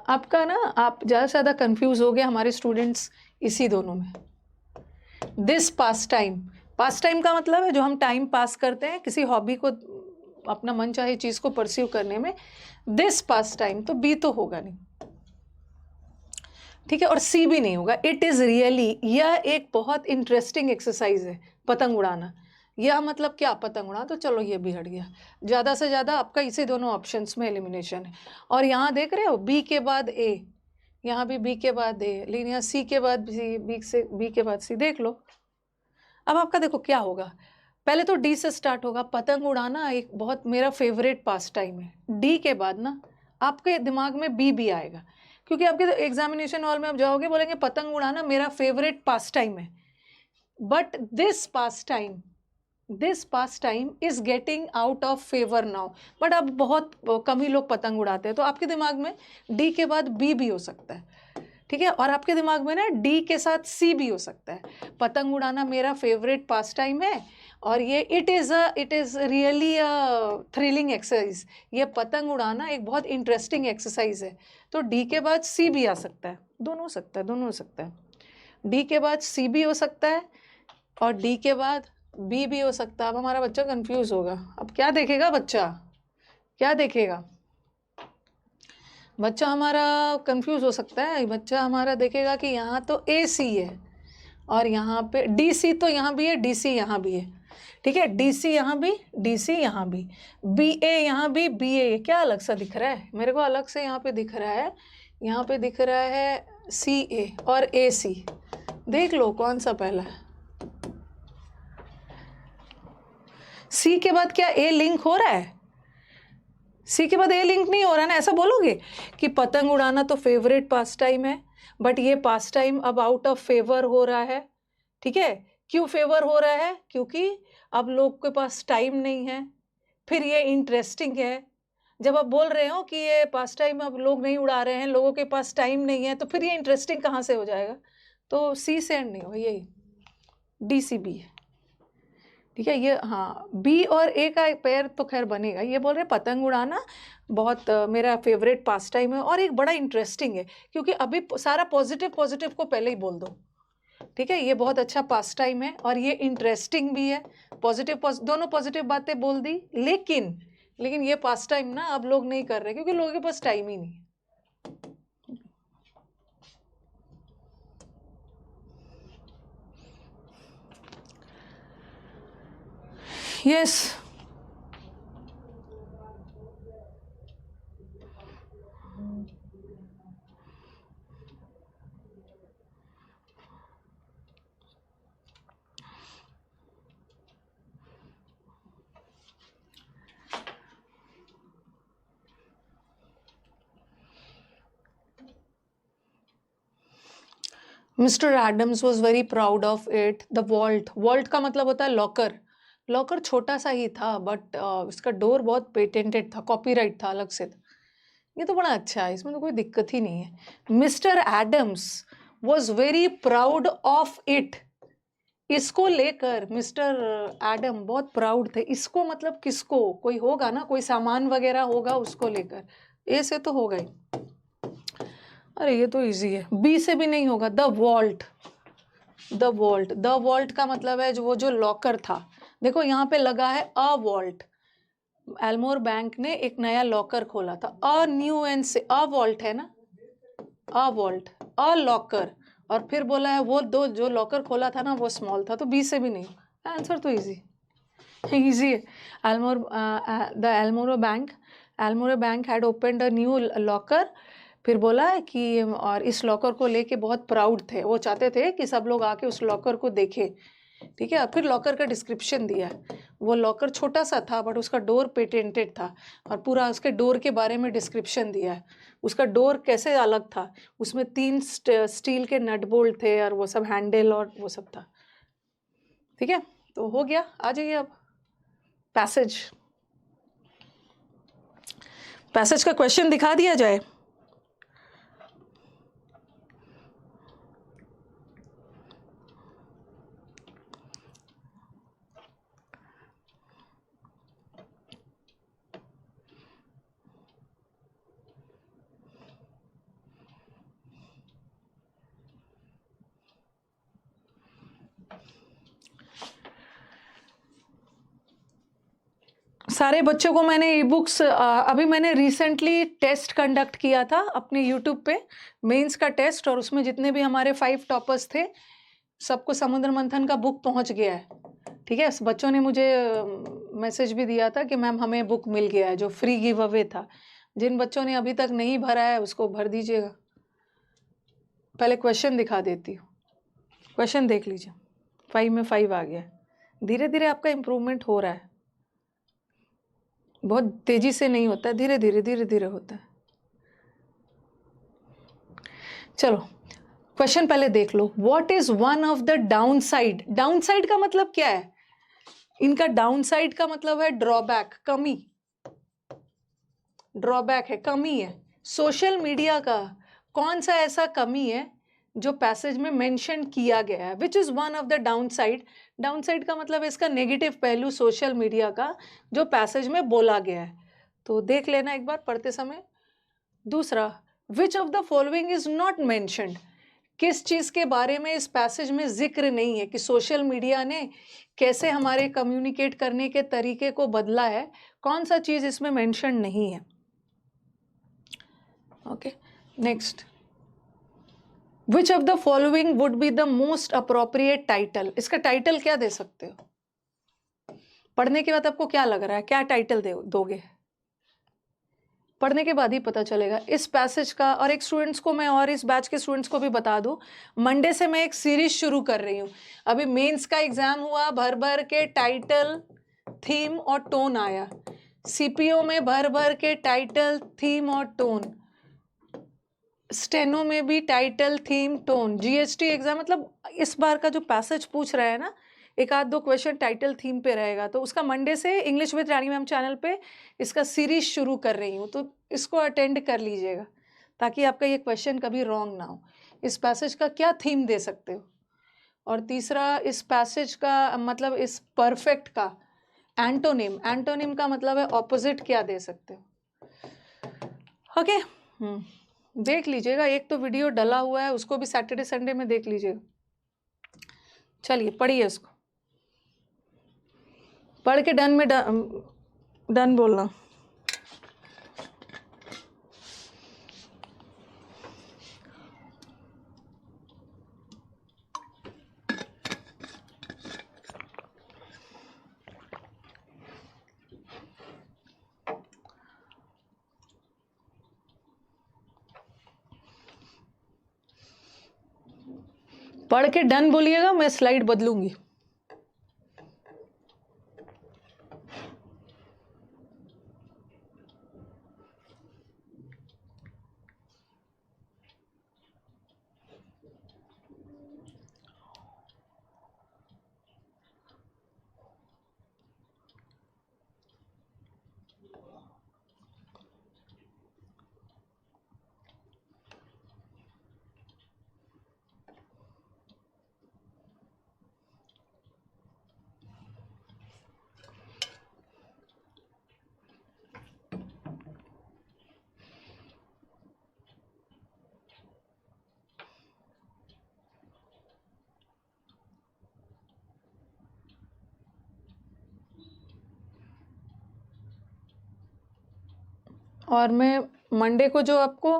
आपका ना, आप ज़्यादा से ज़्यादा कंफ्यूज हो गए हमारे स्टूडेंट्स इसी दोनों में। दिस पास टाइम का मतलब है जो हम टाइम पास करते हैं किसी हॉबी को, अपना मन चाहे चीज़ को परस्यू करने में। दिस पास टाइम तो बी तो होगा नहीं, ठीक है, और सी भी नहीं होगा। इट इज़ रियली, यह एक बहुत इंटरेस्टिंग एक्सरसाइज है पतंग उड़ाना। यह मतलब क्या? पतंग उड़ा। तो चलो ये भी हट गया। ज़्यादा से ज़्यादा आपका इसी दोनों ऑप्शंस में एलिमिनेशन है। और यहाँ देख रहे हो बी के बाद ए, यहाँ भी बी के बाद ए, लेकिन यहाँ सी के बाद बी के बाद सी। देख लो अब आपका, देखो क्या होगा। पहले तो डी से स्टार्ट होगा। पतंग उड़ाना एक बहुत मेरा फेवरेट पास टाइम है। डी के बाद ना आपके दिमाग में बी भी आएगा, क्योंकि आपके एग्जामिनेशन हॉल में आप जाओगे, बोलेंगे पतंग उड़ाना मेरा फेवरेट पास टाइम है। But this pass time is getting out of favour now. But अब बहुत कम ही लोग पतंग उड़ाते हैं, तो आपके दिमाग में डी के बाद बी भी हो सकता है, ठीक है, और आपके दिमाग में ना डी के साथ सी भी हो सकता है। पतंग उड़ाना मेरा फेवरेट पास टाइम है, और ये it is really a thrilling exercise. ये पतंग उड़ाना एक बहुत इंटरेस्टिंग एक्सरसाइज है। तो डी के बाद सी भी आ सकता है। दोनों हो सकता है। डी के बाद सी भी हो सकता है और डी के बाद बी भी हो सकता है। अब हमारा बच्चा कंफ्यूज होगा। अब क्या देखेगा बच्चा? क्या देखेगा बच्चा? हमारा कंफ्यूज हो सकता है। बच्चा हमारा देखेगा कि यहाँ तो ए सी है और यहाँ पे डी सी, तो यहाँ भी है, डी सी यहाँ भी है, ठीक है, डी सी यहाँ भी, डी सी यहाँ भी, बी ए यहाँ भी, बी ए। क्या अलग सा दिख रहा है मेरे को? अलग से यहाँ पे दिख रहा है, यहाँ पे दिख रहा है सी ए और ए सी। देख लो कौन सा पहला है। सी के बाद क्या ए लिंक हो रहा है? सी के बाद ए लिंक नहीं हो रहा ना। ऐसा बोलोगे कि पतंग उड़ाना तो फेवरेट पास टाइम है, बट ये पास टाइम अब आउट ऑफ फेवर हो रहा है, ठीक है। क्यों फेवर हो रहा है? क्योंकि अब लोग के पास टाइम नहीं है। फिर ये इंटरेस्टिंग है। जब आप बोल रहे हो कि ये पास टाइम अब लोग नहीं उड़ा रहे हैं, लोगों के पास टाइम नहीं है, तो फिर ये इंटरेस्टिंग कहाँ से हो जाएगा? तो सी से एंड नहीं हो, यही डी सी बी है, ठीक है। ये हाँ, बी और ए का पेयर तो खैर बनेगा। ये बोल रहे पतंग उड़ाना बहुत मेरा फेवरेट पास टाइम है और एक बड़ा इंटरेस्टिंग है, क्योंकि अभी सारा पॉजिटिव को पहले ही बोल दो। ठीक है, ये बहुत अच्छा पास टाइम है और ये इंटरेस्टिंग भी है। दोनों पॉजिटिव बातें बोल दी, लेकिन ये पास टाइम ना अब लोग नहीं कर रहे क्योंकि लोगों के पास टाइम ही नहीं है। Yes, mister Adams was very proud of it. The vault का मतलब होता है लॉकर। लॉकर छोटा सा ही था बट इसका डोर बहुत पेटेंटेड था, कॉपीराइट था अलग से। ये तो बड़ा अच्छा है, इसमें तो कोई दिक्कत ही नहीं है। Mister Adams was very proud of it. इसको लेकर मिस्टर एडम बहुत प्राउड थे। इसको मतलब किसको, कोई होगा ना, कोई सामान वगैरह होगा उसको लेकर। ए से तो होगा ही। अरे ये तो इजी है, बी से भी नहीं होगा। द वॉल्ट का मतलब है जो लॉकर था। देखो यहाँ पे लगा है अ वॉल्ट। एल्मोर बैंक ने एक नया लॉकर खोला था। अ न्यू एंड से अ वॉल्ट है ना, अ वॉल्ट, अ लॉकर, और फिर बोला है वो दो जो लॉकर खोला था ना वो स्मॉल था, तो बी से भी नहीं। आंसर तो इजी है। Elmore bank had opened a new locker. फिर बोला है कि और इस लॉकर को लेके बहुत प्राउड थे, वो चाहते थे कि सब लोग आके उस लॉकर को देखें। ठीक है, और फिर लॉकर का डिस्क्रिप्शन दिया है। वो लॉकर छोटा सा था बट उसका डोर पेटेंटेड था, और पूरा उसके डोर के बारे में डिस्क्रिप्शन दिया है। उसका डोर कैसे अलग था, उसमें 3 स्टील के नट बोल्ट थे और वो सब हैंडल और वो सब था। ठीक है, तो हो गया। आ जाइए अब पैसेज का क्वेश्चन दिखा दिया जाए। सारे बच्चों को मैंने ई बुक्स, अभी मैंने रिसेंटली टेस्ट कंडक्ट किया था अपने यूट्यूब पे, मेंस का टेस्ट, और उसमें जितने भी हमारे 5 टॉपर्स थे सबको समुद्र मंथन का बुक पहुंच गया है। ठीक है, बच्चों ने मुझे मैसेज भी दिया था कि मैम हमें बुक मिल गया है, जो फ्री गिव अवे था। जिन बच्चों ने अभी तक नहीं भरा है उसको भर दीजिएगा। पहले क्वेश्चन दिखा देती हूँ, क्वेश्चन देख लीजिए। 5 में 5 आ गया। धीरे धीरे आपका इम्प्रूवमेंट हो रहा है, बहुत तेजी से नहीं होता है, धीरे धीरे होता है। चलो क्वेश्चन पहले देख लो। What is one of the downside? Downside का मतलब क्या है? इनका डाउनसाइड का मतलब है ड्रॉबैक, कमी। ड्रॉबैक है, कमी है। सोशल मीडिया का कौन सा ऐसा कमी है जो पैसेज में मेंशन किया गया है? Which is one of the downside? Downside का मतलब इसका नेगेटिव पहलू सोशल मीडिया का जो पैसेज में बोला गया है। तो देख लेना एक बार पढ़ते समय। दूसरा, which of the following is not mentioned? किस चीज के बारे में इस पैसेज में जिक्र नहीं है कि सोशल मीडिया ने कैसे हमारे कम्युनिकेट करने के तरीके को बदला है? कौन सा चीज इसमें मेंशन नहीं है? Okay, next. Which of the following would be the most appropriate title? इसका टाइटल क्या दे सकते हो? पढ़ने के बाद आपको क्या लग रहा है, क्या टाइटल दोगे? पढ़ने के बाद ही पता चलेगा इस पैसेज का। और एक स्टूडेंट्स को मैं, और इस बैच के स्टूडेंट्स को भी बता दूं, मंडे से मैं एक सीरीज शुरू कर रही हूँ। अभी मेंस का एग्जाम हुआ, भर भर के टाइटल, थीम और टोन आया। सीपीओ में भर भर के टाइटल, थीम और टोन। स्टेनो में भी title, theme, tone. GST exam मतलब इस बार का जो पैसेज पूछ रहा है ना, एक आध दो क्वेश्चन टाइटल थीम पे रहेगा। तो उसका मंडे से English with Rani ma'am channel पे इसका सीरीज शुरू कर रही हूँ, तो इसको अटेंड कर लीजिएगा ताकि आपका ये क्वेश्चन कभी रॉन्ग ना हो। इस पैसेज का क्या थीम दे सकते हो? और तीसरा, इस पैसेज का मतलब इस परफेक्ट का एंटोनिम, एंटोनिम का मतलब है ऑपोजिट, क्या दे सकते हो? ओके, देख लीजिएगा। एक तो वीडियो डला हुआ है, उसको भी सैटरडे संडे में देख लीजिएगा। चलिए पढ़िए इसको, पढ़ के डन में डन बोलना। पढ़ के डन बोलिएगा, मैं स्लाइड बदलूंगी। और मैं मंडे को जो आपको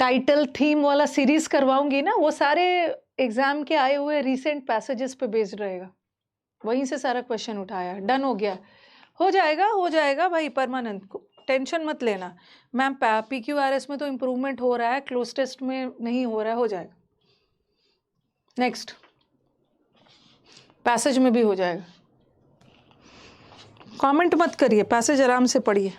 टाइटल थीम वाला सीरीज करवाऊंगी ना, वो सारे एग्जाम के आए हुए रीसेंट पैसेजेस पे बेस्ड रहेगा, वहीं से सारा क्वेश्चन उठाया। डन हो गया, हो जाएगा भाई परमानेंट, टेंशन मत लेना। मैम PQRS में तो इम्प्रूवमेंट हो रहा है, क्लोज टेस्ट में नहीं हो रहा है, हो जाएगा। नेक्स्ट पैसेज में भी हो जाएगा। कमेंट मत करिए, पैसेज आराम से पढ़िए।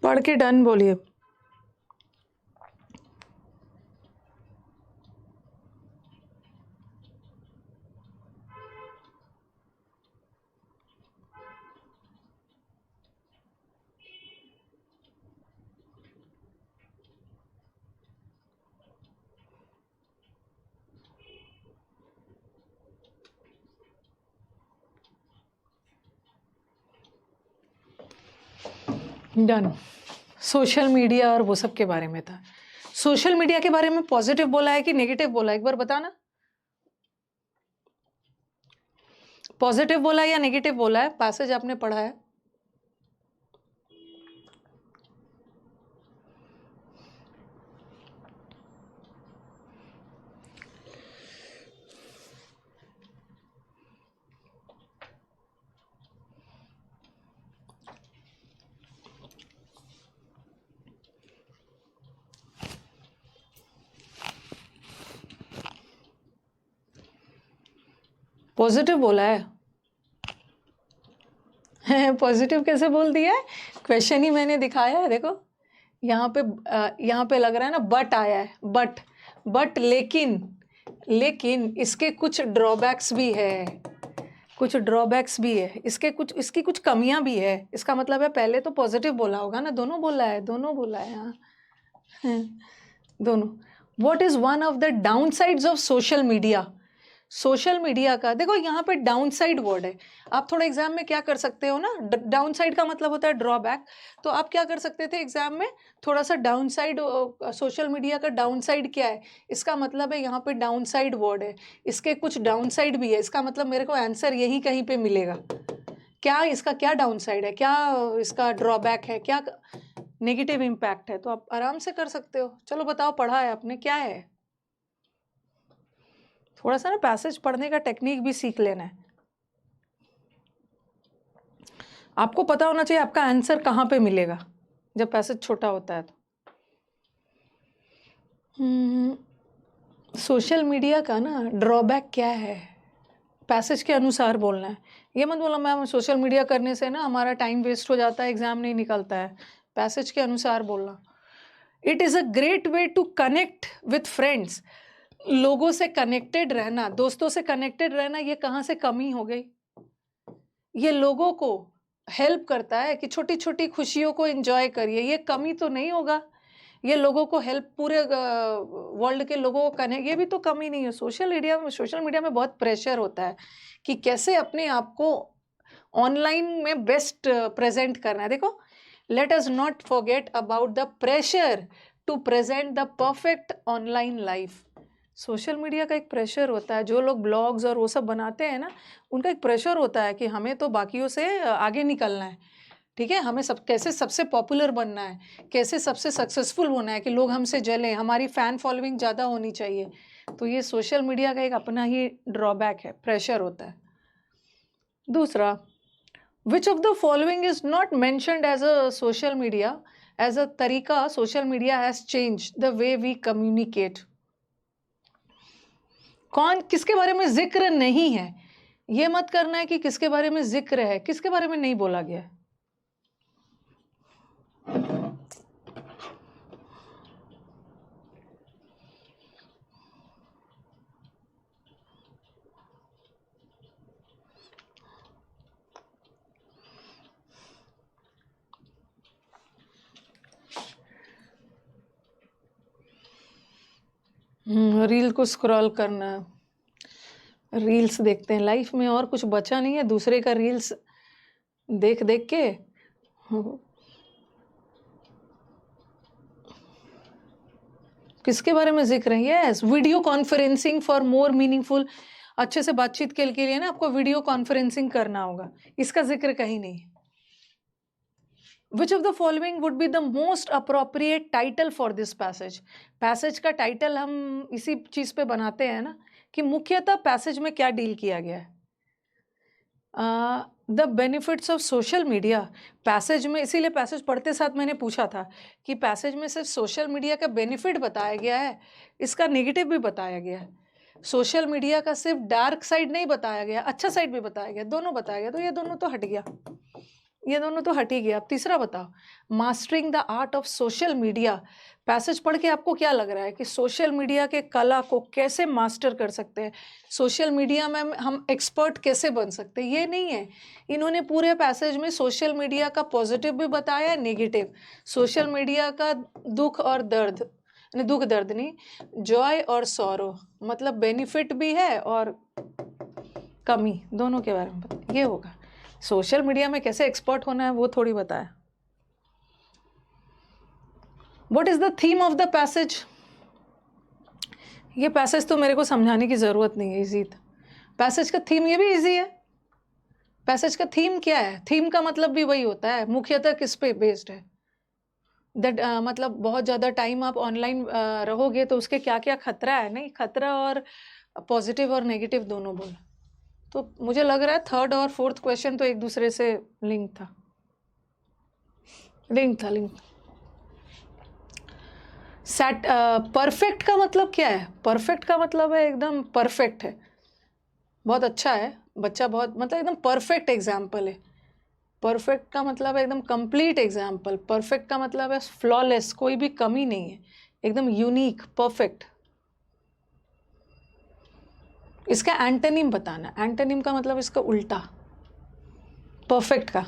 पढ़ के डन बोलिए। डन। सोशल मीडिया और वो सब के बारे में था। सोशल मीडिया के बारे में पॉजिटिव बोला है कि नेगेटिव बोला है, एक बार बताना। पॉजिटिव बोला है या नेगेटिव बोला है? पैसेज आपने पढ़ा है। पॉजिटिव बोला है। पॉजिटिव कैसे बोल दिया है? क्वेश्चन ही मैंने दिखाया है, देखो यहाँ पे लग रहा है ना बट आया है, बट लेकिन इसके कुछ ड्रॉबैक्स भी है, इसकी कुछ कमियां भी है। इसका मतलब है पहले तो पॉजिटिव बोला होगा ना, दोनों बोला है हाँ। दोनों। What is one of the down sides of social media? Social media का, देखो यहाँ पे डाउन साइड वर्ड है। आप थोड़ा एग्जाम में क्या कर सकते हो ना, डाउन साइड का मतलब होता है ड्रॉबैक, तो आप क्या कर सकते थे एग्जाम में, थोड़ा सा डाउन साइड, सोशल मीडिया का डाउन साइड क्या है, इसका मतलब है यहाँ पे डाउन साइड वर्ड है, इसके कुछ डाउन साइड भी है, इसका मतलब मेरे को आंसर यही कहीं पे मिलेगा। क्या इसका क्या डाउन साइड है, क्या इसका ड्रॉबैक है, क्या नेगेटिव इम्पैक्ट है, तो आप आराम से कर सकते हो। चलो बताओ, पढ़ा है आपने, क्या है? थोड़ा सा ना पैसेज पढ़ने का टेक्निक भी सीख लेना है। आपको पता होना चाहिए आपका आंसर कहाँ पे मिलेगा जब पैसेज छोटा होता है तो। सोशल मीडिया का ना ड्रॉबैक क्या है, पैसेज के अनुसार बोलना है। ये मत बोलो मैम सोशल मीडिया करने से ना हमारा टाइम वेस्ट हो जाता है, एग्जाम नहीं निकलता है। पैसेज के अनुसार बोलना। It is a great way to connect with friends, लोगों से कनेक्टेड रहना, दोस्तों से कनेक्टेड रहना, ये कहाँ से कमी हो गई? ये लोगों को हेल्प करता है कि छोटी छोटी खुशियों को एंजॉय करिए, ये कमी तो नहीं होगा। ये लोगों को हेल्प, पूरे वर्ल्ड के लोगों को कनेक्ट, ये भी तो कमी नहीं है। सोशल मीडिया में बहुत प्रेशर होता है कि कैसे अपने आप को ऑनलाइन में बेस्ट प्रेजेंट करना है। देखो, let us not forget about the pressure to present the perfect online life. Social media का एक प्रेशर होता है, जो लोग ब्लॉग्स और वो सब बनाते हैं ना, उनका एक प्रेशर होता है कि हमें तो बाकियों से आगे निकलना है, ठीक है, हमें कैसे सबसे पॉपुलर बनना है, कैसे सबसे सक्सेसफुल होना है कि लोग हमसे जलें, हमारी फ़ैन फॉलोइंग ज़्यादा होनी चाहिए। तो ये सोशल मीडिया का एक अपना ही ड्रॉबैक है, प्रेशर होता है। दूसरा, which of the following is not mentioned as a social media, as a तरीका social media has change the way we communicate. कौन, किसके बारे में जिक्र नहीं है? ये मत करना है कि किसके बारे में जिक्र है, किसके बारे में नहीं बोला गया है। रील को स्क्रॉल करना, रील्स देखते हैं, लाइफ में और कुछ बचा नहीं है दूसरे का रील्स देख देख के। किसके बारे में जिक्र है? Yes, video conferencing for more meaningful, अच्छे से बातचीत के लिए ना आपको वीडियो कॉन्फ्रेंसिंग करना होगा, इसका जिक्र कहीं नहीं। Which of the following would be the most appropriate title for this passage? Passage का टाइटल हम इसी चीज पे बनाते हैं ना कि मुख्यतः पैसेज में क्या डील किया गया है। The benefits of social media, passage में, इसीलिए पैसेज पढ़ते साथ मैंने पूछा था कि पैसेज में सिर्फ सोशल मीडिया का बेनिफिट बताया गया है, इसका नेगेटिव भी बताया गया है। सोशल मीडिया का सिर्फ डार्क साइड नहीं बताया गया, अच्छा साइड भी बताया गया, दोनों बताया गया, तो ये दोनों तो हट गया, ये दोनों तो हट ही गया। अब तीसरा बताओ, mastering the art of social media, passage पढ़ के आपको क्या लग रहा है कि सोशल मीडिया के कला को कैसे मास्टर कर सकते हैं, सोशल मीडिया में हम एक्सपर्ट कैसे बन सकते हैं? ये नहीं है। इन्होंने पूरे पैसेज में सोशल मीडिया का पॉजिटिव भी बताया है, नेगेटिव, सोशल मीडिया का दुख और दर्द, दुख दर्द नहीं, जॉय और सौरो, मतलब बेनिफिट भी है और कमी, दोनों के बारे में बताया। ये होगा सोशल मीडिया में कैसे एक्सपर्ट होना है, वो थोड़ी बताया। What is the theme of the passage? ये पैसेज तो मेरे को समझाने की जरूरत नहीं है, इजी था। पैसेज का थीम, ये भी इजी है। पैसेज का थीम क्या है? थीम का मतलब भी वही होता है, मुख्यतः किस पे बेस्ड है। दैट मतलब बहुत ज़्यादा टाइम आप ऑनलाइन रहोगे तो उसके क्या क्या खतरा है, नहीं खतरा, और पॉजिटिव और नेगेटिव दोनों बोला। तो मुझे लग रहा है थर्ड और फोर्थ क्वेश्चन तो एक दूसरे से लिंक था। परफेक्ट का मतलब क्या है? परफेक्ट का मतलब है एकदम परफेक्ट है, बहुत अच्छा है बच्चा, बहुत मतलब एकदम परफेक्ट एग्जाम्पल है। परफेक्ट का मतलब है एकदम कंप्लीट एग्जाम्पल, परफेक्ट का मतलब है फ्लॉलेस, कोई भी कमी नहीं है, एकदम यूनिक, परफेक्ट। इसका एंटोनिम बताना, एंटोनिम का मतलब इसका उल्टा परफेक्ट का।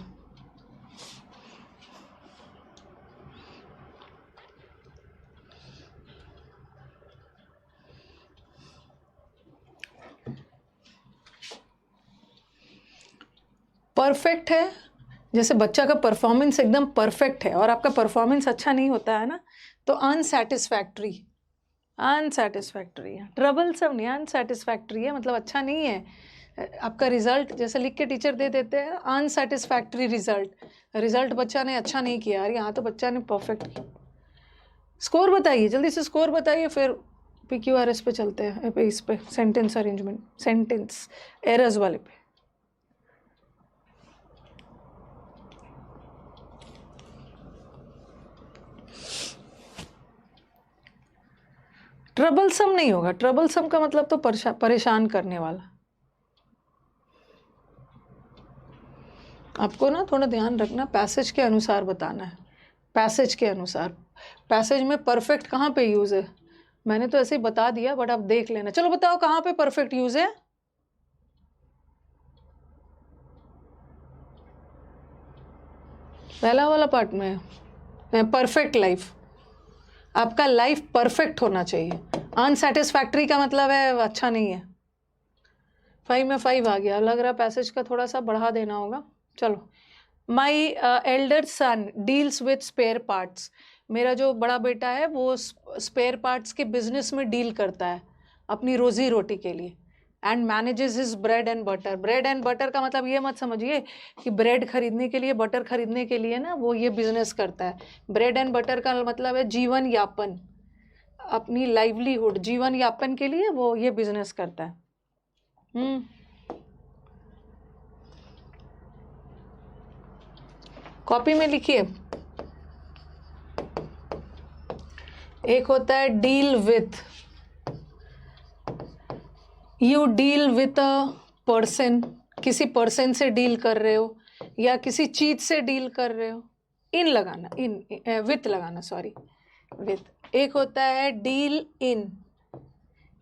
परफेक्ट है, जैसे बच्चा का परफॉर्मेंस एकदम परफेक्ट है और आपका परफॉर्मेंस अच्छा नहीं होता है ना, तो अनसेटिस्फैक्ट्री, अनसेटिस्फैक्ट्री है। ट्रबल सब नहीं, अनसेटिस्फैक्ट्री है, मतलब अच्छा नहीं है आपका रिजल्ट। जैसे लिख के टीचर दे देते हैं अनसेटिस्फैक्ट्री रिजल्ट, रिजल्ट बच्चा ने अच्छा नहीं किया। यार यहाँ तो बच्चा ने परफेक्ट किया। स्कोर बताइए, जल्दी से स्कोर बताइए, फिर PQRS पे चलते हैं, इस पे सेंटेंस अरेंजमेंट, सेंटेंस एरर्स वाले पे। ट्रबलसम नहीं होगा, ट्रबलसम का मतलब तो परेशान करने वाला। आपको ना थोड़ा ध्यान रखना, पैसेज के अनुसार बताना है, पैसेज के अनुसार। पैसेज में परफेक्ट कहाँ पे यूज है, मैंने तो ऐसे ही बता दिया, बट आप देख लेना। चलो बताओ कहाँ पे परफेक्ट यूज है। पहला वाला पार्ट में, परफेक्ट लाइफ, आपका लाइफ परफेक्ट होना चाहिए। अनसेटिस्फैक्ट्री का मतलब है अच्छा नहीं है। 5 में 5 आ गया, लग रहा पैसेज का थोड़ा सा बढ़ा देना होगा। चलो, my elder son deals with spare parts, मेरा जो बड़ा बेटा है वो स्पेयर पार्ट्स के बिजनेस में डील करता है अपनी रोजी रोटी के लिए। And manages his bread and butter, bread and butter का मतलब ये मत समझिए कि ब्रेड खरीदने के लिए, बटर खरीदने के लिए ना वो ये बिजनेस करता है। ब्रेड एंड बटर का मतलब है जीवन यापन, अपनी लाइवलीहुड, जीवन यापन के लिए वो ये बिजनेस करता है। कॉपी में लिखिए। एक होता है deal with, you deal with a person, किसी पर्सन से डील कर रहे हो या किसी चीज से डील कर रहे हो। इन लगाना, इन विथ लगाना, सॉरी, विथ। एक होता है डील इन,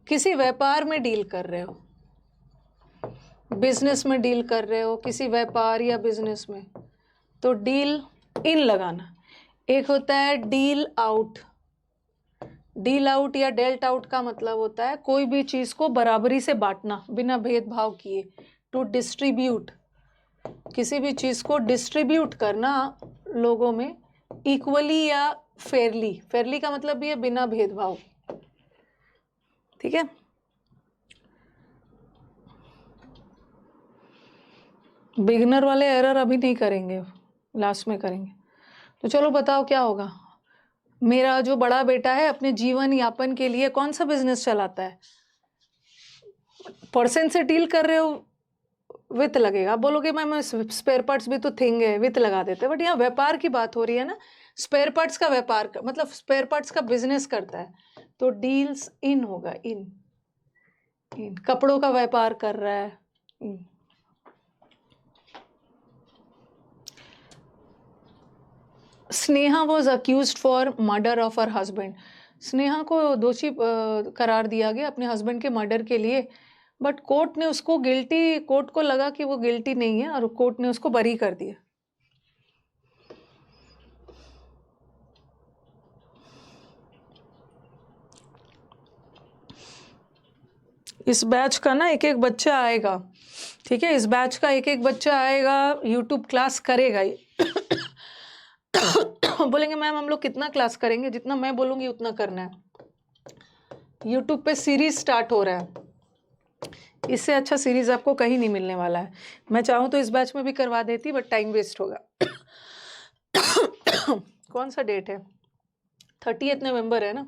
किसी व्यापार में डील कर रहे हो, बिजनेस में डील कर रहे हो, किसी व्यापार या बिजनेस में, तो डील इन लगाना। एक होता है डील आउट, डील आउट या डेल्ट आउट का मतलब होता है कोई भी चीज को बराबरी से बांटना बिना भेदभाव किए। टू डिस्ट्रीब्यूट, किसी भी चीज को डिस्ट्रीब्यूट करना लोगों में इक्वली या फेयरली, फेयरली का मतलब भी है बिना भेदभाव। ठीक है, बिगनर वाले एरर अभी नहीं करेंगे, लास्ट में करेंगे। तो चलो बताओ क्या होगा। मेरा जो बड़ा बेटा है अपने जीवन यापन के लिए कौन सा बिजनेस चलाता है। पर्सन से डील कर रहे हो, विथ लगेगा। आप बोलोगे मैम स्पेयर पार्ट्स भी तो थिंग है, विथ लगा देते, बट यहाँ व्यापार की बात हो रही है ना। स्पेयर पार्ट्स का व्यापार मतलब स्पेयर पार्ट्स का बिजनेस करता है, तो डील्स इन होगा, इन, इन कपड़ों का व्यापार कर रहा है, in. Sneha was accused for murder of her husband, Sneha को दोषी करार दिया गया अपने हस्बैंड के मर्डर के लिए, बट कोर्ट ने उसको गिल्टी, कोर्ट को लगा कि वो गिल्टी नहीं है और कोर्ट ने उसको बरी कर दिया। इस बैच का ना एक एक बच्चा आएगा, ठीक है, इस बैच का एक एक बच्चा आएगा, यूट्यूब क्लास करेगा ये। बोलेंगे मैम हम लोग कितना क्लास करेंगे, जितना मैं बोलूँगी उतना करना है। यूट्यूब पे सीरीज स्टार्ट हो रहा है, इससे अच्छा सीरीज आपको कहीं नहीं मिलने वाला है। मैं चाहूँ तो इस बैच में भी करवा देती, बट टाइम वेस्ट होगा। कौन सा डेट है, 30 नवंबर है ना।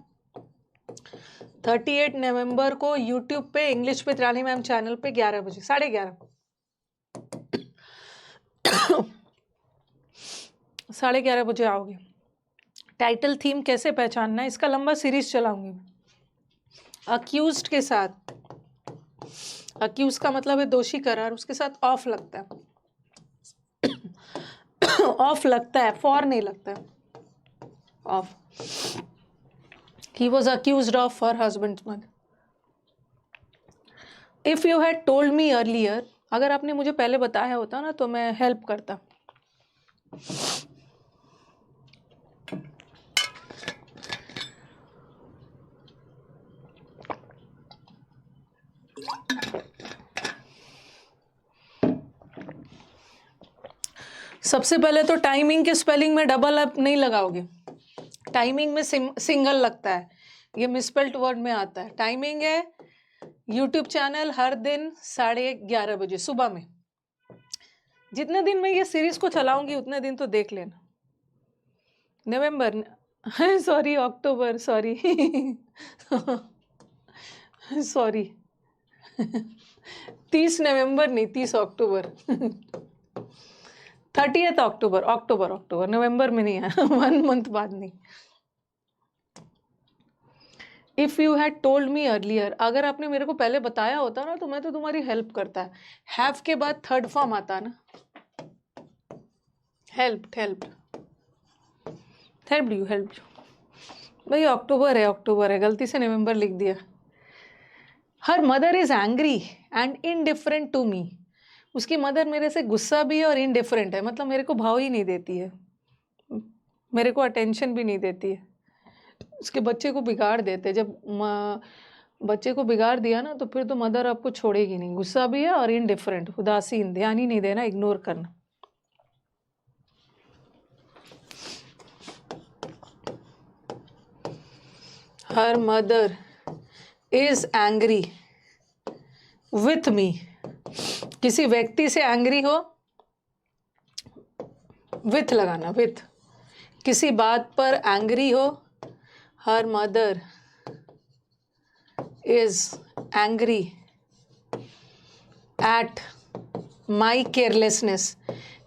38 नवंबर को यूट्यूब पे इंग्लिश पे त्रियाली मैम चैनल पे 11 बजे, 11:30, 11:30 बजे आओगे। टाइटल थीम कैसे पहचानना है, इसका लंबा सीरीज चलाऊंगी। अक्यूज्ड के साथ, अक्यूज का मतलब है दोषी करार, उसके साथ ऑफ लगता है। ऑफ लगता है, फॉर नहीं लगता है, of. He was accused of her husband's murder. If you had told me earlier, अगर आपने मुझे पहले बताया होता ना तो मैं हेल्प करता। सबसे पहले तो टाइमिंग के स्पेलिंग में डबल अप नहीं लगाओगे, टाइमिंग में सिंगल लगता है, ये मिसस्पेल्ड वर्ड में आता है। टाइमिंग है यूट्यूब चैनल हर दिन 11:30 बजे सुबह में। जितने दिन मैं ये सीरीज को चलाऊंगी उतने दिन तो देख लेना। नवंबर सॉरी अक्टूबर सॉरी सॉरी 30 नवंबर नहीं 30 अक्टूबर 30 अक्टूबर अक्टूबर नवंबर में नहीं है 1 मंथ बाद नहीं। If you had told me earlier, अगर आपने मेरे को पहले बताया होता ना तो मैं तो तुम्हारी हेल्प करता है। हैव के बाद थर्ड फॉर्म आता ना, हेल्प यू भाई अक्टूबर है, गलती से नवंबर लिख दिया। हर mother is angry and indifferent to me, उसकी मदर मेरे से गुस्सा भी है और इनडिफरेंट है, मतलब मेरे को भाव ही नहीं देती है, मेरे को अटेंशन भी नहीं देती है। उसके बच्चे को बिगाड़ देते, जब बच्चे को बिगाड़ दिया ना तो फिर तो मदर आपको छोड़ेगी नहीं। गुस्सा भी है और इनडिफरेंट, उदासीन, ध्यान ही नहीं देना, इग्नोर करना। हर मदर इज एंग्री विथ मी, किसी व्यक्ति से एंग्री हो, विथ लगाना, विथ। किसी बात पर एंग्री हो, हर mother is angry at my carelessness.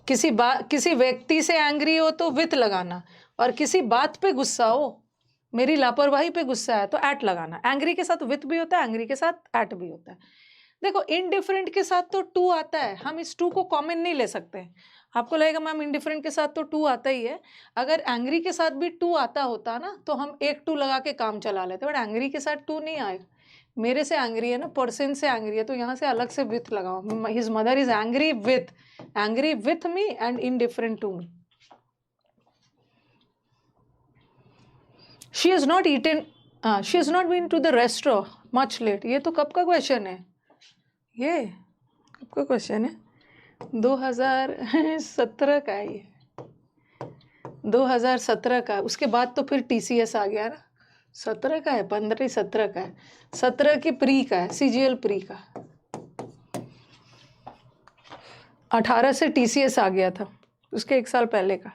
किसी व्यक्ति से एंग्री हो तो विथ लगाना, और किसी बात पे गुस्सा हो, मेरी लापरवाही पे गुस्सा है तो एट लगाना। एंग्री के साथ विथ भी होता है, एंग्री के साथ एट भी होता है। देखो इनडिफरेंट के साथ तो टू आता है, हम इस टू को कॉमन नहीं ले सकते। आपको लगेगा मैम इनडिफरेंट के साथ तो टू आता ही है, अगर एंग्री के साथ भी टू आता होता ना तो हम एक टू लगा के काम चला लेते, बट एंग्री के साथ टू नहीं आए। मेरे से एंग्री है ना, पर्सन से एंग्री है, तो यहाँ से अलग से विथ लगाओ। His mother is angry with me and indifferent to me. She has not been to the restaurant much late. ये तो कब का क्वेश्चन है, ये कब का क्वेश्चन है? 2017 का है ये, 2017 का। उसके बाद तो फिर TCS आ गया ना, 17 का है, 15-17 का है, 17 की प्री का है, CGL प्री का। 18 से TCS आ गया था, उसके 1 साल पहले का।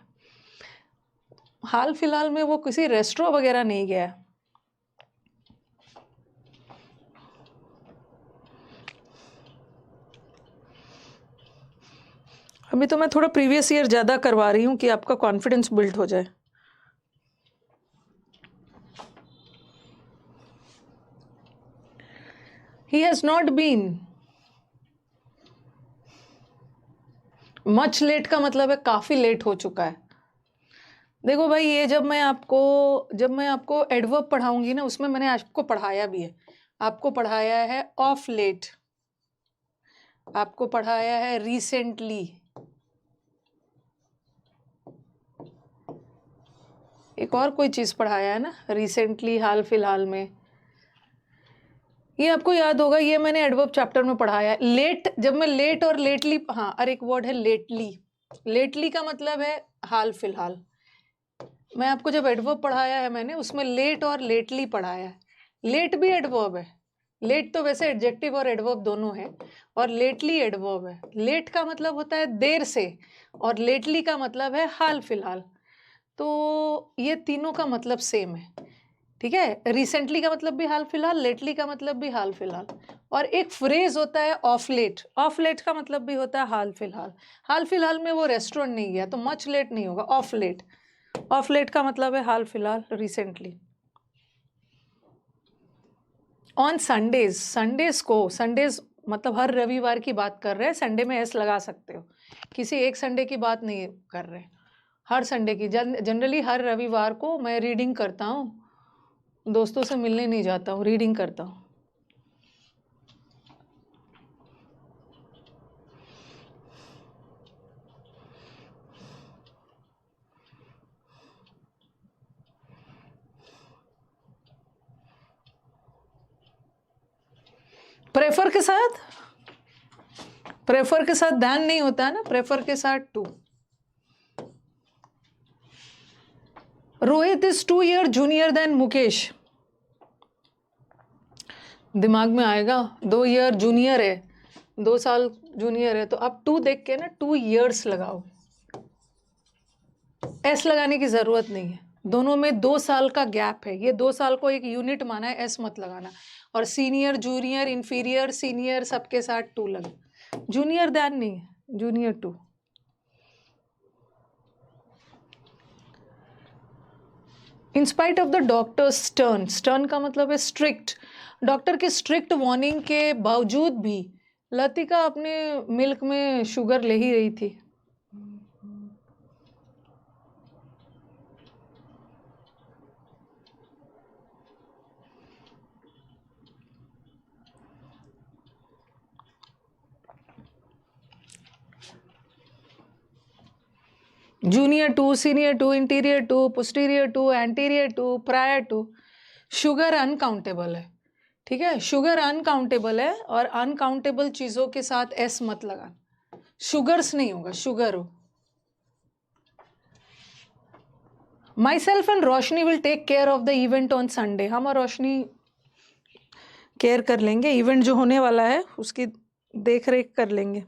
हाल फिलहाल में वो किसी रेस्टोरेंट वगैरह नहीं गया। अभी तो मैं थोड़ा प्रीवियस ईयर ज़्यादा करवा रही हूँ कि आपका कॉन्फिडेंस बिल्ड हो जाए। He has not been much late का मतलब है काफ़ी लेट हो चुका है। देखो भाई, ये जब मैं आपको एडवर्ब पढ़ाऊंगी ना, उसमें मैंने आपको पढ़ाया भी है। आपको पढ़ाया है ऑफ लेट, आपको पढ़ाया है रिसेंटली, एक और कोई चीज़ पढ़ाया है ना, रिसेंटली, हाल फिलहाल में। ये आपको याद होगा, ये मैंने एडवर्ब चैप्टर में पढ़ाया है। लेट, जब मैं लेट और लेटली, हाँ, और एक वर्ड है लेटली। लेटली का मतलब है हाल फिलहाल। मैं आपको जब एडवर्ब पढ़ाया है मैंने, उसमें लेट और लेटली पढ़ाया है। लेट भी एडवर्ब है, लेट तो वैसे एडजेक्टिव और एडवर्ब दोनों है, और लेटली एडवर्ब है। लेट का मतलब होता है देर से, और लेटली का मतलब है हाल फिलहाल। तो ये तीनों का मतलब सेम है, ठीक है। रिसेंटली का मतलब भी हाल फिलहाल, लेटली का मतलब भी हाल फिलहाल। और एक फ्रेज होता है ऑफ लेट, ऑफ लेट का मतलब भी होता है हाल फिलहाल। हाल फिलहाल में वो रेस्टोरेंट नहीं गया तो मच लेट नहीं होगा, ऑफ लेट। ऑफ लेट का मतलब है हाल फिलहाल, रिसेंटली। ऑन संडेज, संडेज मतलब हर रविवार की बात कर रहे हैं, संडे में एस लगा सकते हो, किसी एक संडे की बात नहीं कर रहे, हर संडे की। जनरली हर रविवार को मैं रीडिंग करता हूँ, दोस्तों से मिलने नहीं जाता हूँ, रीडिंग करता हूँ। प्रेफर के साथ ध्यान नहीं होता है ना, प्रेफर के साथ to. Rohit is 2 years junior than Mukesh. दिमाग में आएगा 2 year जूनियर है, 2 साल जूनियर है, तो आप 2 देख के ना 2 years लगाओ, एस लगाने की जरूरत नहीं है, दोनों में 2 साल का गैप है, ये 2 साल को एक यूनिट माना है, एस मत लगाना। और सीनियर जूनियर इंफीरियर सीनियर सबके साथ 2 लगे, जूनियर देन नहीं है, junior 2। In spite of the doctor stern, stern का मतलब है स्ट्रिक्ट, डॉक्टर के स्ट्रिक्ट वार्निंग के बावजूद भी लतिका अपने मिल्क में शुगर ले ही रही थी। Junior 2, senior 2, interior 2, posterior 2, anterior 2, prior 2। Sugar uncountable है, ठीक है, शुगर अनकाउंटेबल है, और अनकाउंटेबल चीज़ों के साथ एस मत लगाना, शुगर्स नहीं होगा, शुगर हो। Myself and Roshni will take care of the event on Sunday, हम और रोशनी केयर कर लेंगे, इवेंट जो होने वाला है उसकी देख रेख कर लेंगे।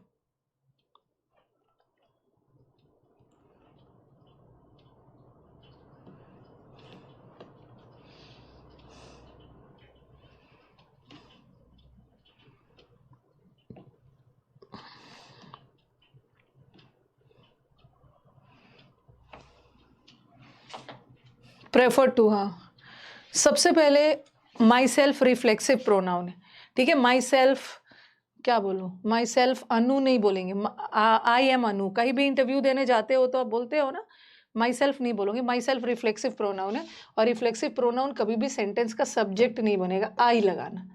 प्रेफर टू, हाँ, सबसे पहले माई सेल्फ रिफ्लेक्सिव प्रोनाउन है, ठीक है, माई सेल्फ क्या बोलूँ, माई सेल्फ अनु नहीं बोलेंगे, आई एम अनु, कहीं भी इंटरव्यू देने जाते हो तो आप बोलते हो ना, माई सेल्फ नहीं बोलोगे, माई सेल्फ रिफ्लेक्सिव प्रोनाउन है, और रिफ्लेक्सिव प्रोनाउन कभी भी सेंटेंस का सब्जेक्ट नहीं बनेगा, आई लगाना,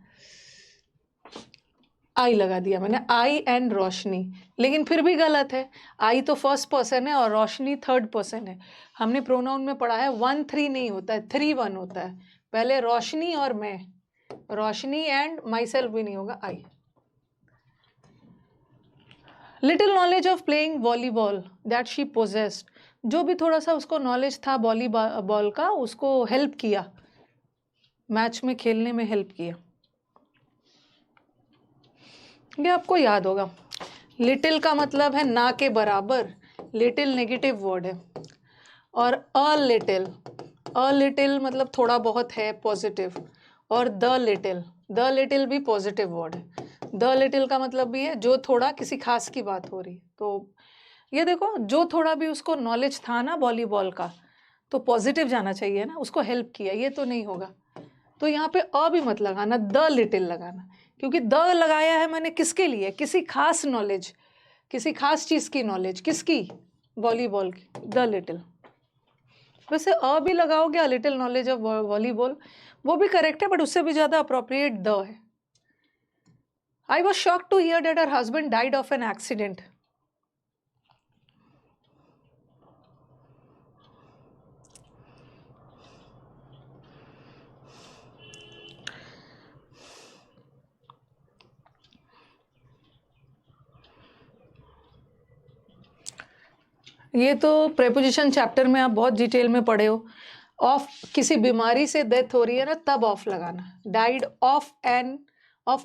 आई लगा दिया मैंने, आई एंड रोशनी, लेकिन फिर भी गलत है, आई तो फर्स्ट पर्सन है और रोशनी थर्ड पर्सन है, हमने प्रोनाउन में पढ़ा है 1 3 नहीं होता है, 3 1 होता है, पहले रोशनी और मैं, रोशनी एंड माई सेल्फ भी नहीं होगा, I. Little knowledge of playing volleyball that she possessed, जो भी थोड़ा सा उसको नॉलेज था वॉलीबॉल का, उसको हेल्प किया, मैच में खेलने में हेल्प किया, ये आपको याद होगा। लिटिल का मतलब है ना के बराबर, लिटिल नेगेटिव वर्ड है, और अ लिटिल मतलब थोड़ा बहुत है पॉजिटिव, और द लिटिल भी पॉजिटिव वर्ड है, द लिटिल का मतलब भी है जो थोड़ा, किसी खास की बात हो रही, तो ये देखो जो थोड़ा भी उसको नॉलेज था ना वॉलीबॉल का, तो पॉजिटिव जाना चाहिए ना, उसको हेल्प किया, ये तो नहीं होगा, तो यहाँ पे अ भी मत लगाना, द लिटिल लगाना, क्योंकि द लगाया है मैंने किसके लिए, किसी खास नॉलेज, किसी खास चीज़ की नॉलेज, किसकी, वॉलीबॉल की, द लिटिल। वैसे अ भी लगाओगे, a little knowledge of volleyball, वो भी करेक्ट है, बट उससे भी ज़्यादा अप्रोप्रिएट द है। I was shocked to hear that her husband died of an accident, ये तो प्रेपोजिशन चैप्टर में आप बहुत डिटेल में पढ़े हो, ऑफ किसी बीमारी से डेथ हो रही है ना, तब ऑफ लगाना, died of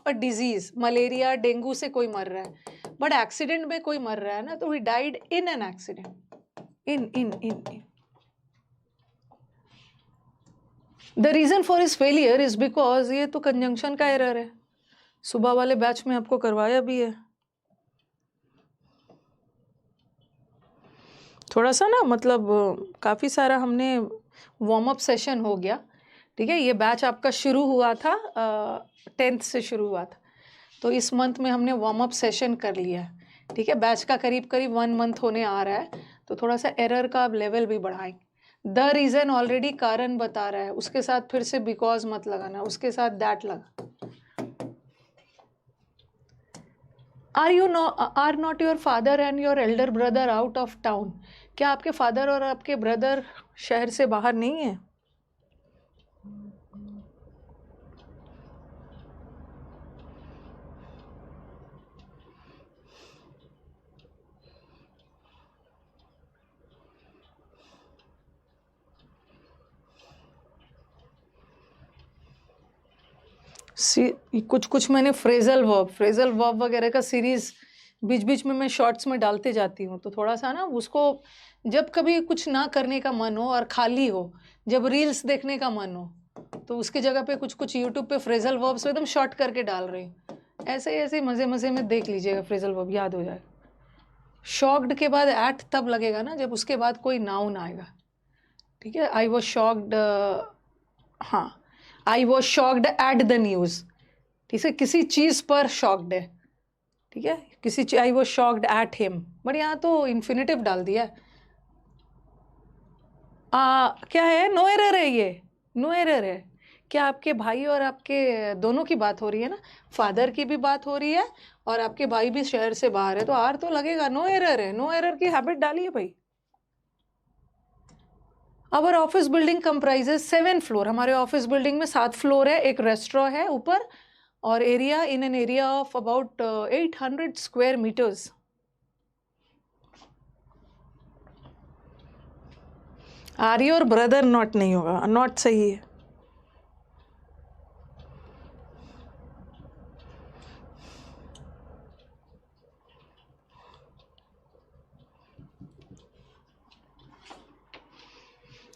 a disease, malaria dengue से कोई मर रहा है, बट एक्सीडेंट में कोई मर रहा है ना, तो he died in an accident, in the reason for his failure is because, ये तो कंजंक्शन का एरर है, सुबह वाले बैच में आपको करवाया भी है, थोड़ा सा ना, मतलब काफ़ी सारा हमने वार्म अप सेशन हो गया, ठीक है, ये बैच आपका शुरू हुआ था 10th से शुरू हुआ था, तो इस मंथ में हमने वार्म अप सेशन कर लिया है, ठीक है, बैच का करीब करीब 1 मंथ होने आ रहा है, तो थोड़ा सा एरर का आप लेवल भी बढ़ाएंगे। द रीज़न ऑलरेडी कारण बता रहा है, उसके साथ फिर से बिकॉज मत लगाना, उसके साथ दैट लगा। Are not your father and your elder brother out of town, क्या आपके फादर और आपके ब्रदर शहर से बाहर नहीं है? कुछ कुछ मैंने फ्रेजल वर्ब वगैरह का सीरीज बीच बीच में मैं शॉर्ट्स में डालते जाती हूँ, तो थोड़ा सा ना उसको, जब कभी कुछ ना करने का मन हो और खाली हो, जब रील्स देखने का मन हो, तो उसकी जगह पे कुछ कुछ यूट्यूब पे फ्रेजल वर्ब्स एकदम शॉर्ट करके डाल रही हूँ। ऐसे ऐसे मज़े मज़े में देख लीजिएगा, फ्रेजल वर्ब याद हो जाएगा। शॉक्ड के बाद एट तब लगेगा ना जब उसके बाद कोई नाउन आएगा, ठीक है। आई वॉज शॉक्ड, हाँ, आई was shocked at the news, ठीक है, किसी चीज़ पर शॉक्ड है, ठीक है, किसी आई was shocked at him, but यहाँ तो इन्फिनेटिव डाल दिया है। क्या है, नो एरर है, ये नो एरर है। क्या आपके भाई और आपके दोनों की बात हो रही है ना, फादर की भी बात हो रही है और आपके भाई भी शहर से बाहर है, तो आर तो लगेगा, नो एरर है, नो एरर की हैबिट डालिए भाई। Our office building comprises 7 floor, हमारे ऑफिस बिल्डिंग में 7 फ्लोर है, एक रेस्टोरेंट है ऊपर, और area in an area of about 800 square metres. Arya और ब्रदर नॉट नहीं होगा, नॉट सही है।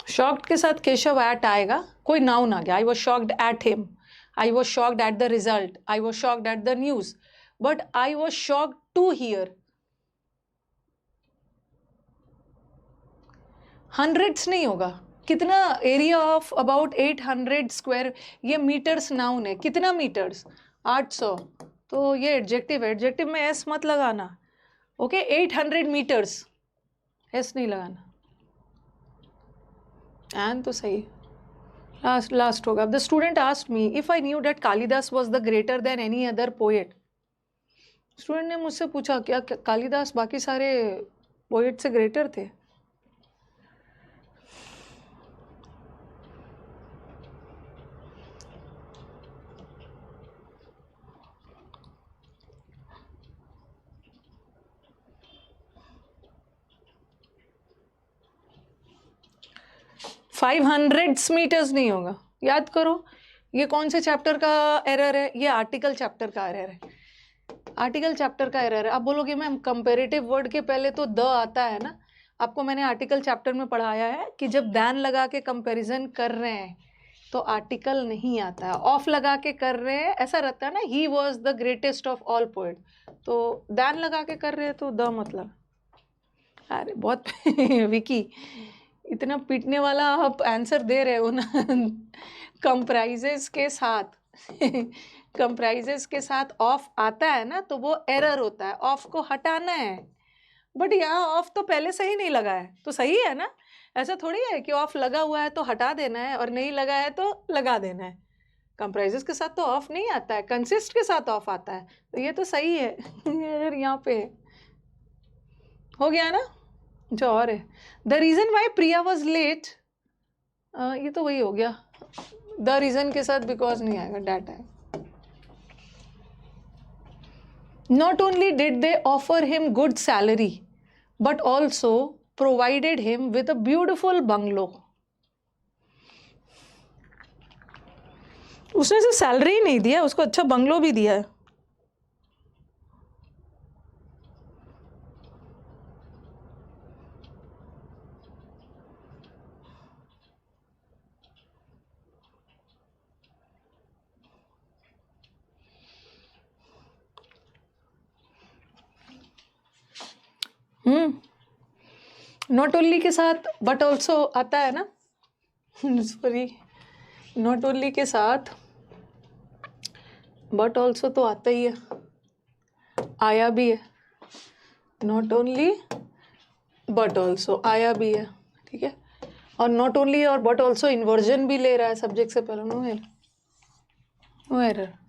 शॉक्ड के साथ केशव एट आएगा, कोई नाउन आ गया, I was shocked at him, I was shocked at the result, I was shocked at the news, but I was shocked to hear. Hundreds नहीं होगा, कितना, एरिया ऑफ अबाउट 800 स्क्वायर, ये मीटर्स नाउन है, कितना metres, 800, तो ये adjective है, adjective में एस मत लगाना, ओके, 800 मीटर्स, एस नहीं लगाना, एंड तो सही। लास्ट होगा। The student asked me if I knew that Kalidas was the greater than any other poet. Student ने मुझसे पूछा क्या कालिदास बाकी सारे पोएट से ग्रेटर थे। फाइव हंड्रेड्स मीटर्स नहीं होगा, याद करो ये कौन से चैप्टर का एरर है, ये आर्टिकल चैप्टर का एरर है, आर्टिकल चैप्टर का एरर है। आप बोलोगे मैम कंपेरेटिव वर्ड के पहले तो द आता है ना, आपको मैंने आर्टिकल चैप्टर में पढ़ाया है कि जब दैन लगा के कंपैरिजन कर रहे हैं तो आर्टिकल नहीं आता है, ऑफ लगा के कर रहे हैं ऐसा रहता है ना, he was the greatest of all poet, तो दैन लगा के कर रहे हैं तो द मतलब। अरे बहुत विकी इतना पीटने वाला आप आंसर दे रहे हो ना कंप्राइजेस के साथ कंप्राइजेस के साथ ऑफ आता है ना तो वो एरर होता है, ऑफ को हटाना है, बट यहाँ ऑफ तो पहले से ही नहीं लगा है तो सही है ना, ऐसा थोड़ी है कि ऑफ लगा हुआ है तो हटा देना है और नहीं लगा है तो लगा देना है। कंप्राइजेस के साथ तो ऑफ नहीं आता है, कंसिस्ट के साथ ऑफ आता है, तो ये तो सही है अगर यहाँ पे हो गया ना। जो और है, the reason why Priya was late, ये तो वही हो गया, द रीजन के साथ बिकॉज नहीं आएगा, डेट आएगा। Not only did they offer him good salary, but also provided him with a beautiful bungalow. उसने सिर्फ सैलरी ही नहीं दिया, उसको अच्छा बंगलो भी दिया है। नॉट ओनली के साथ बट ऑल्सो आता है ना, सॉरी, नॉट ओनली के साथ बट ऑल्सो तो आता ही है, आया भी है, नॉट ओनली बट ऑल्सो आया भी है, ठीक है, और नॉट ओनली और बट ऑल्सो इन्वर्जन भी ले रहा है सब्जेक्ट से पहले, नो एरर, नो एरर।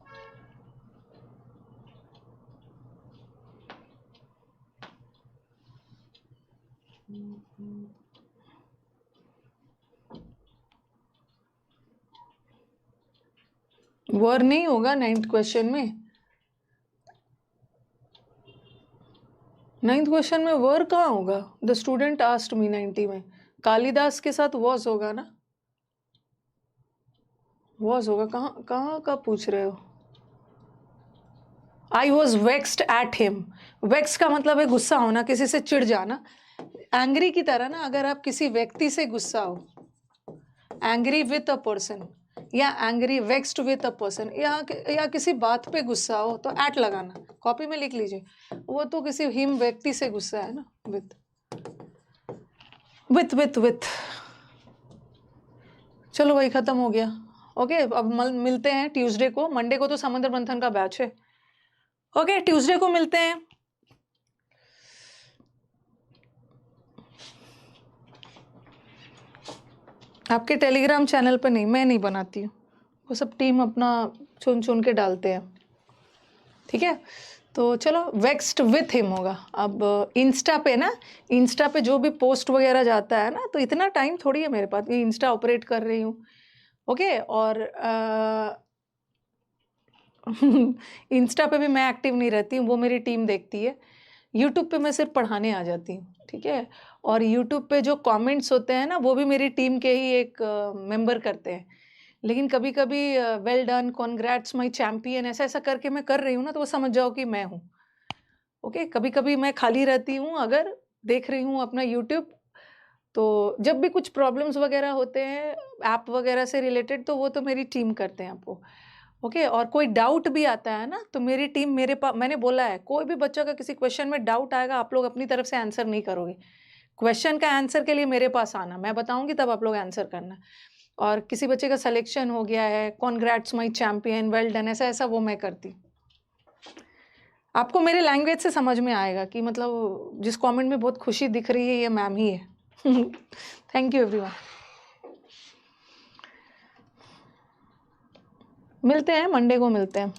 वर नहीं होगा 9th क्वेश्चन में, 9th क्वेश्चन में वर कहाँ होगा, द स्टूडेंट आस्क्ड मी 90 में, कालिदास के साथ वॉज होगा ना, वॉज होगा, कहाँ कहाँ का पूछ रहे हो? I was vexed at him. Vex का मतलब है गुस्सा होना, किसी से चिढ़ जाना। एंग्री की तरह ना, अगर आप किसी व्यक्ति से गुस्सा हो, एंग्री विथ अ पर्सन, या angry vexed with a person, या किसी बात पे गुस्सा हो तो एट लगाना, कॉपी में लिख लीजिए। वो तो किसी हिम व्यक्ति से गुस्सा है ना, विथ विथ विथ विथ। चलो वही खत्म हो गया। ओके, अब मिलते हैं ट्यूसडे को। मंडे को तो समुद्र मंथन का बैच है। ओके, ट्यूसडे को मिलते हैं। आपके टेलीग्राम चैनल पे नहीं, मैं नहीं बनाती हूँ, वो सब टीम अपना चुन चुन के डालते हैं। ठीक है, तो चलो वेक्स्ड विथ हिम होगा। अब इंस्टा पे ना, इंस्टा पे जो भी पोस्ट वगैरह जाता है ना, तो इतना टाइम थोड़ी है मेरे पास, ये इंस्टा ऑपरेट कर रही हूँ। ओके, और इंस्टा पे भी मैं एक्टिव नहीं रहती हूँ, वो मेरी टीम देखती है। यूट्यूब पे मैं सिर्फ पढ़ाने आ जाती हूँ। ठीक है, और यूट्यूब पे जो कमेंट्स होते हैं ना, वो भी मेरी टीम के ही एक मेंबर करते हैं। लेकिन कभी कभी well done, congrats my champion, ऐसा ऐसा करके मैं कर रही हूँ ना, तो वो समझ जाओ कि मैं हूँ। ओके, कभी कभी मैं खाली रहती हूँ, अगर देख रही हूँ अपना यूट्यूब, तो जब भी कुछ प्रॉब्लम्स वगैरह होते हैं ऐप वगैरह से रिलेटेड, तो वो तो मेरी टीम करते हैं आपको। ओके, और कोई डाउट भी आता है ना, तो मेरी टीम मेरे पास, मैंने बोला है कोई भी बच्चा का किसी क्वेश्चन में डाउट आएगा, आप लोग अपनी तरफ से आंसर नहीं करोगे। क्वेश्चन का आंसर के लिए मेरे पास आना, मैं बताऊंगी तब आप लोग आंसर करना। और किसी बच्चे का सिलेक्शन हो गया है, congrats my champion, well done, ऐसा ऐसा वो मैं करती। आपको मेरे लैंग्वेज से समझ में आएगा कि मतलब जिस कमेंट में बहुत खुशी दिख रही है, ये मैम ही है। Thank you everyone. मिलते हैं मंडे को, मिलते हैं।